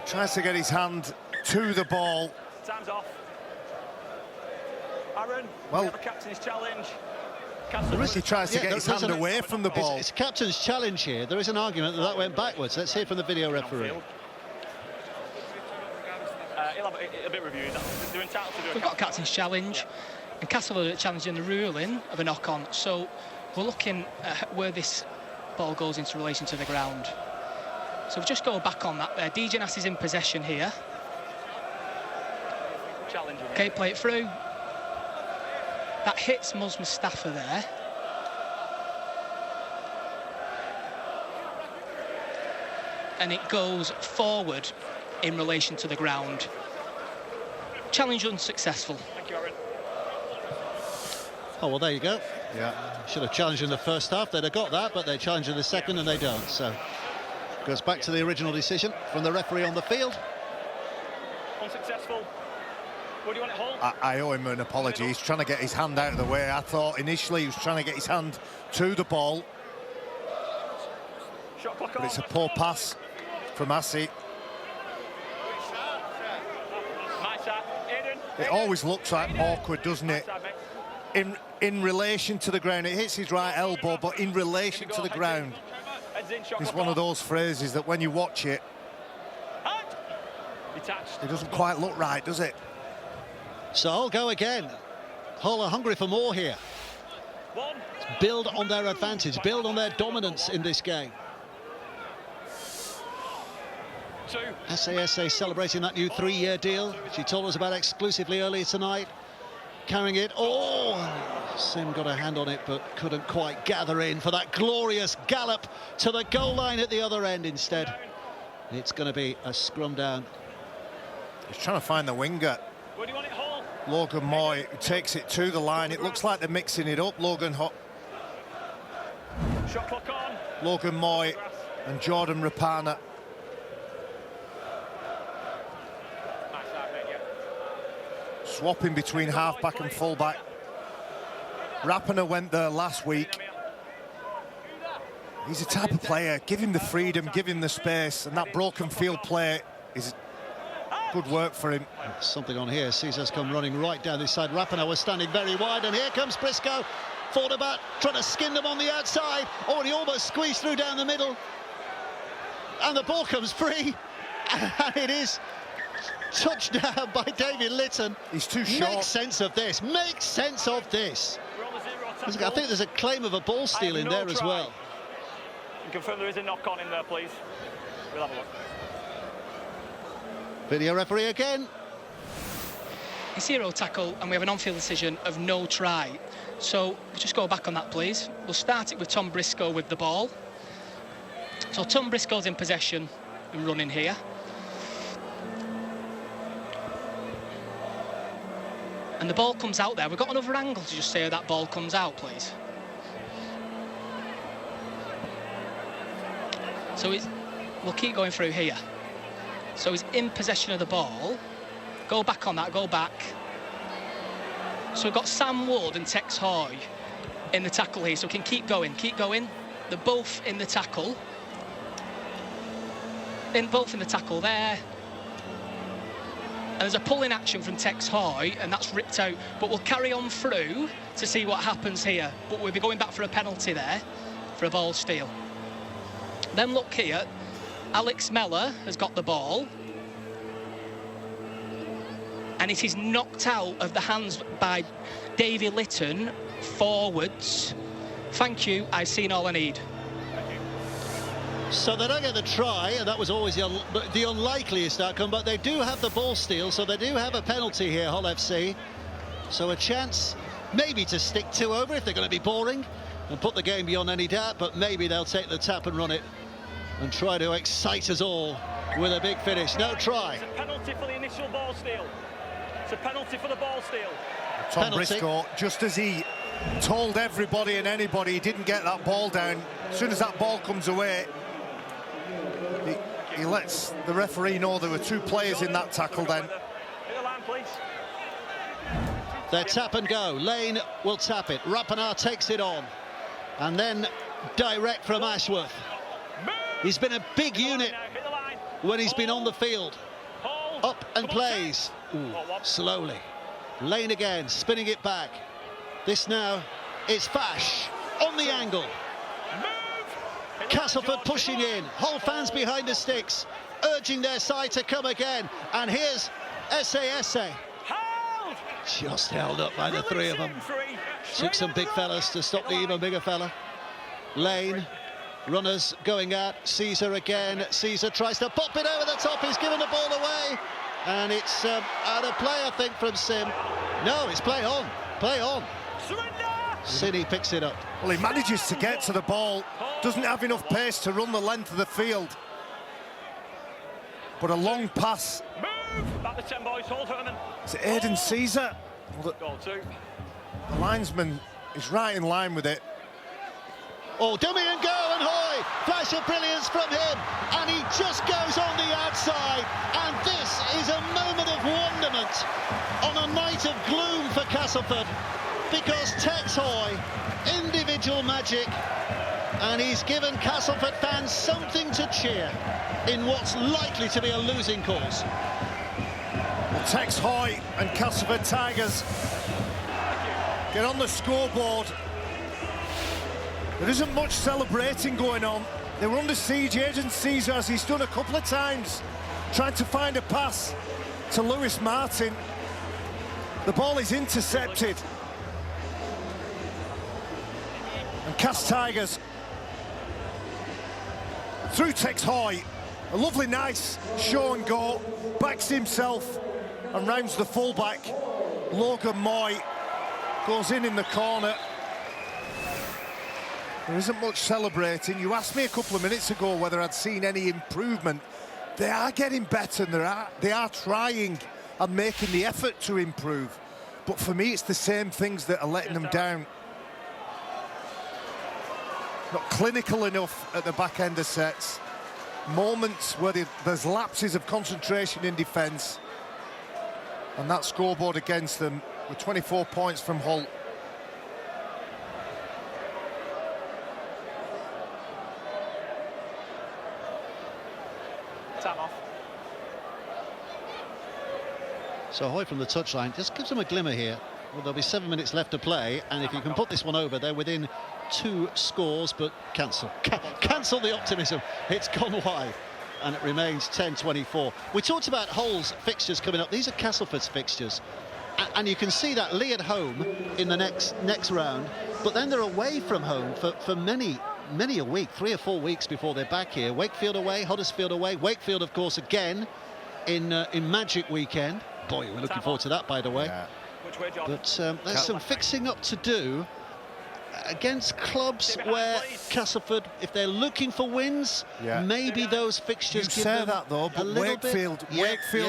Tries to get his hand to the ball. Time's off. Aaron, well, we have a captain's challenge. He tries to get his hand away from the ball. It's captain's challenge here. There is an argument that went backwards. Let's hear from the video referee. He'll have a bit reviewed. They're entitled to do We've got a captain's challenge, and Castleford are challenging the ruling of a knock-on. So we're looking at where this ball goes into relation to the ground. So we'll just go back on that there. DJ Nass is in possession here. Challenging. Okay, play it through. That hits Mustafa there. And it goes forward in relation to the ground. Challenge unsuccessful. Thank you, Aaron. Oh, well, there you go. Yeah. Should have challenged in the first half. They'd have got that, but they challenged in the second, and they don't. So goes back to the original decision from the referee on the field. Unsuccessful. What do you want it, hold? I owe him an apology. He's trying to get his hand out of the way. I thought initially he was trying to get his hand to the ball. Shot clock But on. it's a poor pass from Assey. It always looks like awkward, doesn't it? In relation to the ground. It hits his right elbow, but in relation to the ground. It's one of those phrases that when you watch it, it doesn't quite look right, does it? So I'll go again. Hull are hungry for more here. Build on their advantage, build on their dominance in this game. SASA celebrating that new 3-year deal she told us about exclusively earlier tonight. Carrying it. Sim got a hand on it, but couldn't quite gather in for that glorious gallop to the goal line at the other end instead. It's going to be a scrum down. He's trying to find the winger. Where do you want it, hold? Logan Moy takes it to the line. It looks like they're mixing it up. Shot clock on. Logan Moy and Jordan Rapana. Swapping between half-back and full-back. Rapana went there last week. He's a type of player. Give him the freedom, give him the space, and that broken field play is good work for him. Something on here. Caesar's come running right down this side. Rapana was standing very wide, and here comes Briscoe. Thought about trying to skin them on the outside. And he almost squeezed through down the middle. And the ball comes free. And it is touchdown by David Litton. He's too short. Make sense of this. Make sense of this. I think there's a claim of a ball steal in there as well. You confirm there is a knock-on in there, please. We'll have a look. Video referee again. It's 0 tackle, and we have an on-field decision of no try. So we'll just go back on that, please. We'll start it with Tom Briscoe with the ball. So Tom Briscoe's in possession and running here. And the ball comes out there. We've got another angle to just say how that ball comes out, please. So we'll keep going through here. So he's in possession of the ball. Go back on that, go back. So we've got Sam Wood and Tex Hoy in the tackle here, so we can keep going, keep going. They're both in the tackle. Both in the tackle there. And there's a pull-in action from Tex Hoy, and that's ripped out. But we'll carry on through to see what happens here. But we'll be going back for a penalty there, for a ball steal. Then look here. Alex Mellor has got the ball. And it is knocked out of the hands by Davy Litton, forwards. Thank you, I've seen all I need. So they don't get the try, and that was always the unlikeliest outcome, but they do have the ball steal, so they do have a penalty here, Hull FC. So a chance maybe to stick 2 over if they're going to be boring and put the game beyond any doubt, but maybe they'll take the tap and run it and try to excite us all with a big finish. No try. It's a penalty for the initial ball steal. It's a penalty for the ball steal. Tom Briscoe, just as he told everybody and anybody he didn't get that ball down, as soon as that ball comes away, he lets the referee know there were 2 players in that tackle then. Hit the line, please. Their tap and go. Lane will tap it. Rappenar takes it on. And then direct from Ashworth. He's been a big unit when he's been on the field. Up and plays. Ooh, slowly. Lane again, spinning it back. This now is Fash on the angle. Castleford pushing in. Hull fans behind the sticks, urging their side to come again. And here's SASA. Just held up by the 3 of them. Took some big fellas to stop the even bigger fella. Lane, runners going out. Caesar again. Caesar tries to pop it over the top. He's given the ball away. And it's out of play, I think, from Sim. No, it's play on. Play on. City picks it up. Well, he manages to get to the ball. Doesn't have enough pace to run the length of the field. But a long pass. Move! Back to 10, boys. Hold Herman. Is it Aidan Caesar? Well, Goal 2. the linesman is right in line with it. Oh, dummy and go, and Hoy! Flash of brilliance from him, and he just goes on the outside. And this is a moment of wonderment on a night of gloom for Castleford, because Tex Hoy, individual magic, and he's given Castleford fans something to cheer in what's likely to be a losing cause. Well, Tex Hoy and Castleford Tigers get on the scoreboard. There isn't much celebrating going on. They were under siege. Aidan Caesar, as he's done a couple of times, trying to find a pass to Lewis Martin. The ball is intercepted. And Cass Tigers through Tex Hoy. A lovely, nice show and go. Backs himself and rounds the fullback. Logan Moy goes in the corner. There isn't much celebrating. You asked me a couple of minutes ago whether I'd seen any improvement. They are getting better, and they are trying and making the effort to improve. But for me, it's the same things that are letting them down. Not clinical enough at the back end of sets. Moments where there's lapses of concentration in defence. And that scoreboard against them with 24 points from Hull. Time off. So Hoy from the touchline just gives them a glimmer here. Well, there'll be 7 minutes left to play, and if you can put this one over, they're within 2 scores, but cancel the optimism. It's gone wide, and it remains 10-24. We talked about Hull's fixtures coming up. These are Castleford's fixtures, and you can see that Lee at home in the next round, but then they're away from home for many a week, 3 or 4 weeks before they're back here. Wakefield away, Huddersfield away. Wakefield, of course, again in Magic weekend. Boy, we're looking forward to that, by the way. Yeah. Which way, John? But there's some fixing up to do against clubs where Castleford, if they're looking for wins, maybe those fixtures You give say them that though, but Wakefield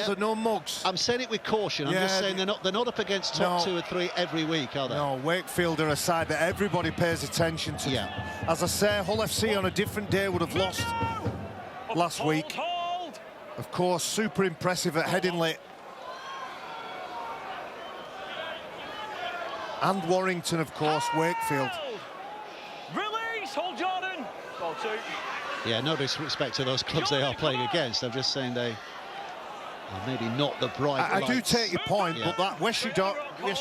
are no mugs. I'm saying it with caution. I'm just saying they're not up against top 2 or 3 every week, are they? No, Wakefield are a side that everybody pays attention to. As I say, Hull FC on a different day would have lost last week. Of course, super impressive at Headingley. And Warrington, of course, Wakefield. Release, hold Jordan. Ball 2. Yeah, no disrespect to those clubs they are playing against. I'm just saying they are maybe not the bright I do lights. take your point, but that West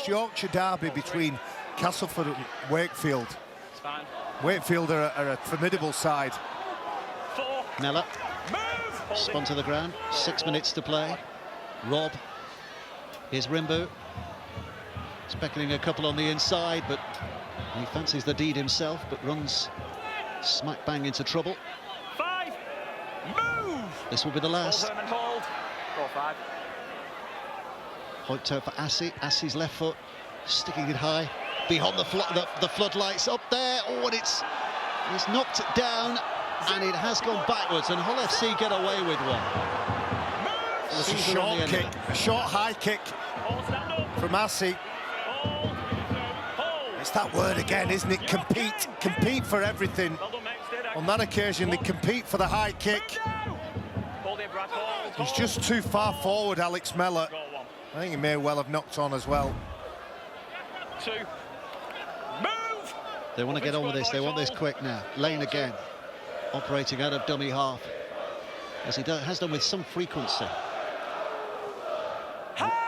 Yorkshire derby between Castleford and Wakefield. Wakefield are a formidable side. Nella. spun to the ground. 6 minutes to play. Rob. Here's Rimbu. He's beckoning a couple on the inside, but he fancies the deed himself, but runs smack bang into trouble. 5. Move! This will be the last. Hold, Herman, hold. 4-5. Hoikto for Assi. Assi's left foot sticking it high behind the floodlights up there. Oh, and it's knocked down, and it has gone backwards, and Hull FC get away with one. It's a short kick, a short high kick from Assi. It's that word again, isn't it? Compete, compete for everything. On that occasion, they compete for the high kick. He's just too far forward, Alex Mellor. I think he may well have knocked on as well. 2. Move! They want to get on with this. They want this quick now. Lane again, operating out of dummy half, as he has done with some frequency.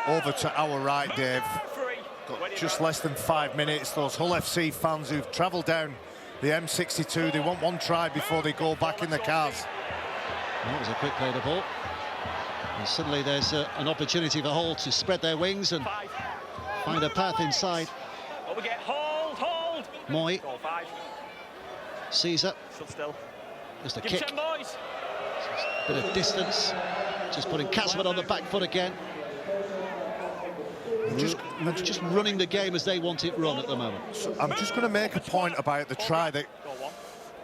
Over to our right, Dave. Got just less than 5 minutes. Those Hull FC fans who've travelled down the M62, they want one try before they go back in the cars. That was a quick play of ball. And suddenly there's an opportunity for Hull to spread their wings and find a path inside. Oh, we get hold. Moy. 5. Caesar. Still. Just a Give kick. 10, boys. Bit of distance. Just putting Castleford on the back foot again. Just running the game as they want it run at the moment. So I'm just going to make a point about the try that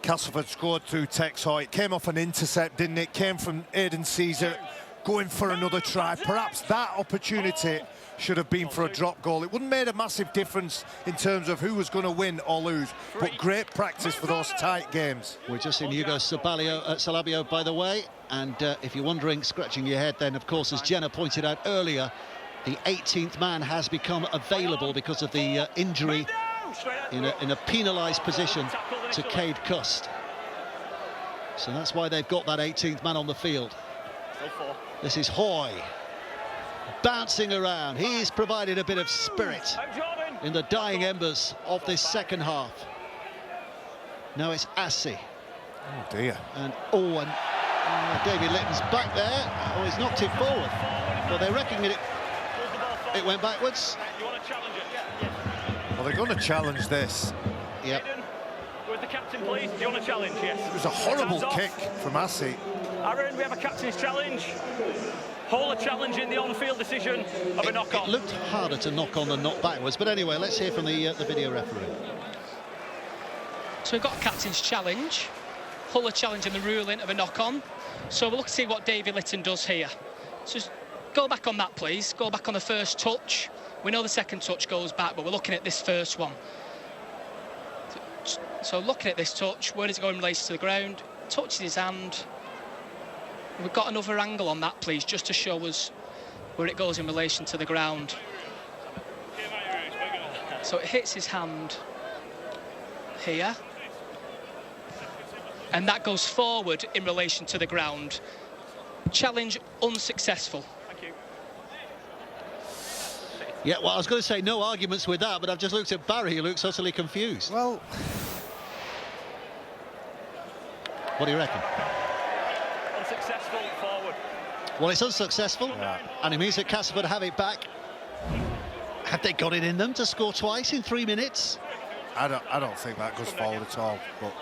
Castleford scored through Tex Hoy. It came off an intercept, didn't it? Came from Aidan Caesar going for another try. Perhaps that opportunity should have been for a drop goal. It wouldn't have made a massive difference in terms of who was going to win or lose, but great practice for those tight games. We're just in Hugo Salabio, by the way, and if you're wondering, scratching your head, then of course, as Jenna pointed out earlier, the 18th man has become available because of the injury in a penalised position to Cade Cust. So that's why they've got that 18th man on the field. This is Hoy, bouncing around. He's provided a bit of spirit in the dying embers of this second half. Now it's Assi. Oh dear. And David Litton's back there. Oh, he's knocked it forward. Well, they reckon it went backwards. You want to challenge it? Well, they're going to challenge this. Yep. With the captain, please. Do you want to challenge? Yes. It was a horrible kick from Assi. Aaron, we have a captain's challenge. Hull are challenging the on-field decision of a knock-on. It looked harder to knock on than knock backwards, but anyway, let's hear from the video referee. So we've got a captain's challenge. Hull are challenging the ruling of a knock-on. So we'll look to see what David Litton does here. So just go back on that, please. Go back on the first touch. We know the second touch goes back, but we're looking at this first one. So looking at this touch, where does it go in relation to the ground? Touches his hand. We've got another angle on that, please, just to show us where it goes in relation to the ground. So it hits his hand here. And that goes forward in relation to the ground. Challenge unsuccessful. Thank you. Yeah, well, I was going to say no arguments with that, but I've just looked at Barry, who looks utterly confused. Well, what do you reckon? Unsuccessful, forward. Well, it's unsuccessful, and it means that Castleford have it back. Have they got it in them to score twice in 3 minutes? I don't think that goes forward at all. But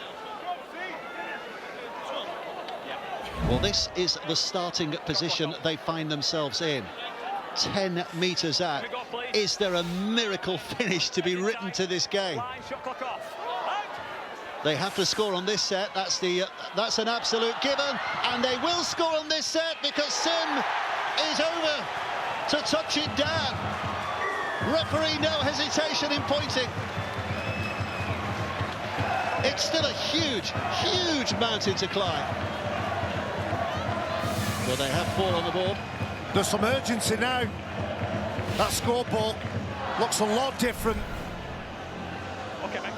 well, this is the starting position they find themselves in. 10 metres out. Is there a miracle finish to be written to this game? They have to score on this set. That's an absolute given, and they will score on this set because Sim is over to touch it down. Referee, no hesitation in pointing. It's still a huge, huge mountain to climb. Well, they have 4 on the board. There's some urgency now. That scoreboard looks a lot different. Okay, mate.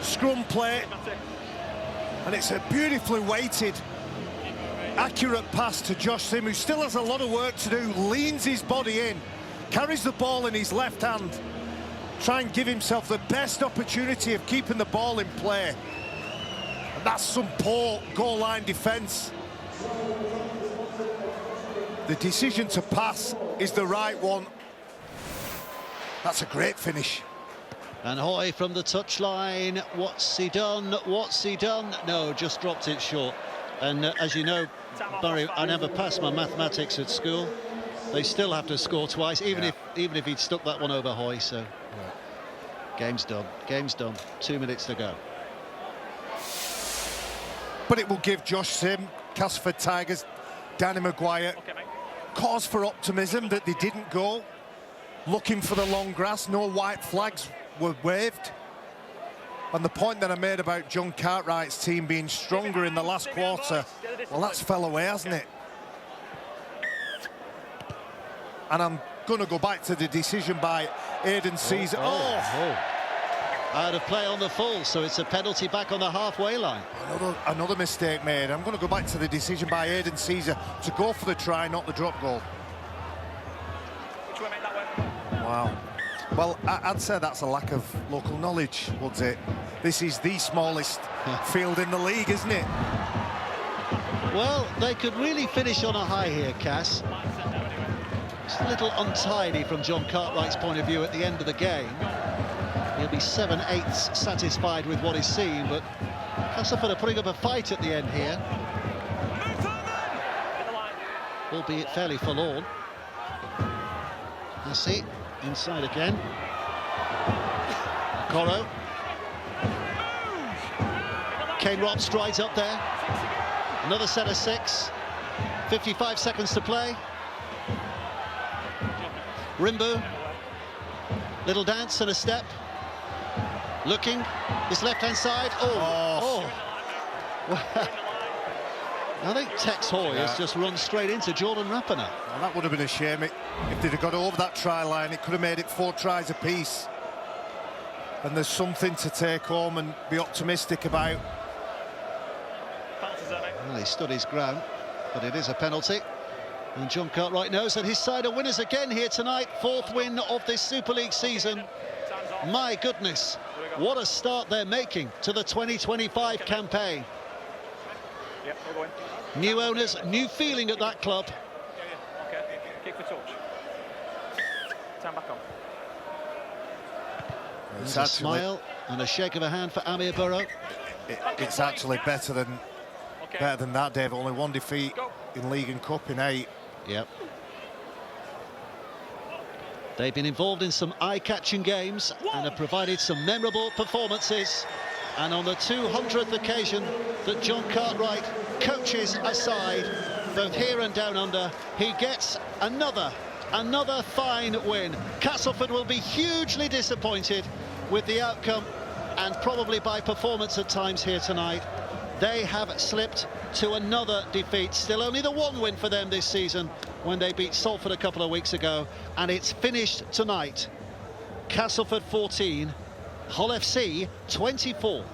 Scrum play, and it's a beautifully weighted, accurate pass to Josh Sim, who still has a lot of work to do. Leans his body in, carries the ball in his left hand, try and give himself the best opportunity of keeping the ball in play. And that's some poor goal line defence. The decision to pass is the right one. That's a great finish. And Hoy from the touchline. What's he done? What's he done? No, just dropped it short. And as you know, Barry, I never passed my mathematics at school. They still have to score twice, even if he'd stuck that one over Hoy. So game's done. Game's done. 2 minutes to go. But it will give Josh Sim, Castleford Tigers, Danny Maguire cause for optimism that they didn't go looking for the long grass. No white flags were waved. And the point that I made about John Cartwright's team being stronger in the last quarter, well, that's fell away, hasn't it? And I'm going to go back to the decision by Aidan Caesar. Out of play on the full, so it's a penalty back on the halfway line. Another mistake made. I'm going to go back to the decision by Aidan Caesar to go for the try, not the drop goal. Wow. Well, I'd say that's a lack of local knowledge, would it? This is the smallest field in the league, isn't it? Well, they could really finish on a high here, Cass. It's a little untidy from John Cartwright's point of view at the end of the game. He'll be 7/8 satisfied with what he's seen, but Castleford are putting up a fight at the end here. Albeit fairly forlorn. Hassie inside again. Coro. Kane Robb strides up there. Another set of 6. 55 seconds to play. Rimbu. Little dance and a step. Looking, his left-hand side. Well, I think Tex Hoy has just run straight into Jordan Rapinoe. Well, that would have been a shame. If they'd have got over that try line, it could have made it 4 tries apiece. And there's something to take home and be optimistic about. Well, he stood his ground, but it is a penalty. And John Cartwright knows that his side are winners again here tonight. 4th win of this Super League season. My goodness, what a start they're making to the 2025 campaign. New owners, new feeling at that club. Kick for touch. Turn back on. There's a smile and a shake of a hand for Amir Burrow. It's actually better than that, Dave. Only 1 defeat in League and Cup in 8. Yep. They've been involved in some eye-catching games and have provided some memorable performances. And on the 200th occasion that John Cartwright coaches a side, both here and down under, he gets another fine win. Castleford will be hugely disappointed with the outcome and probably by performance at times here tonight. They have slipped to another defeat. Still only the 1 win for them this season when they beat Salford a couple of weeks ago. And it's finished tonight. Castleford 14, Hull FC 24.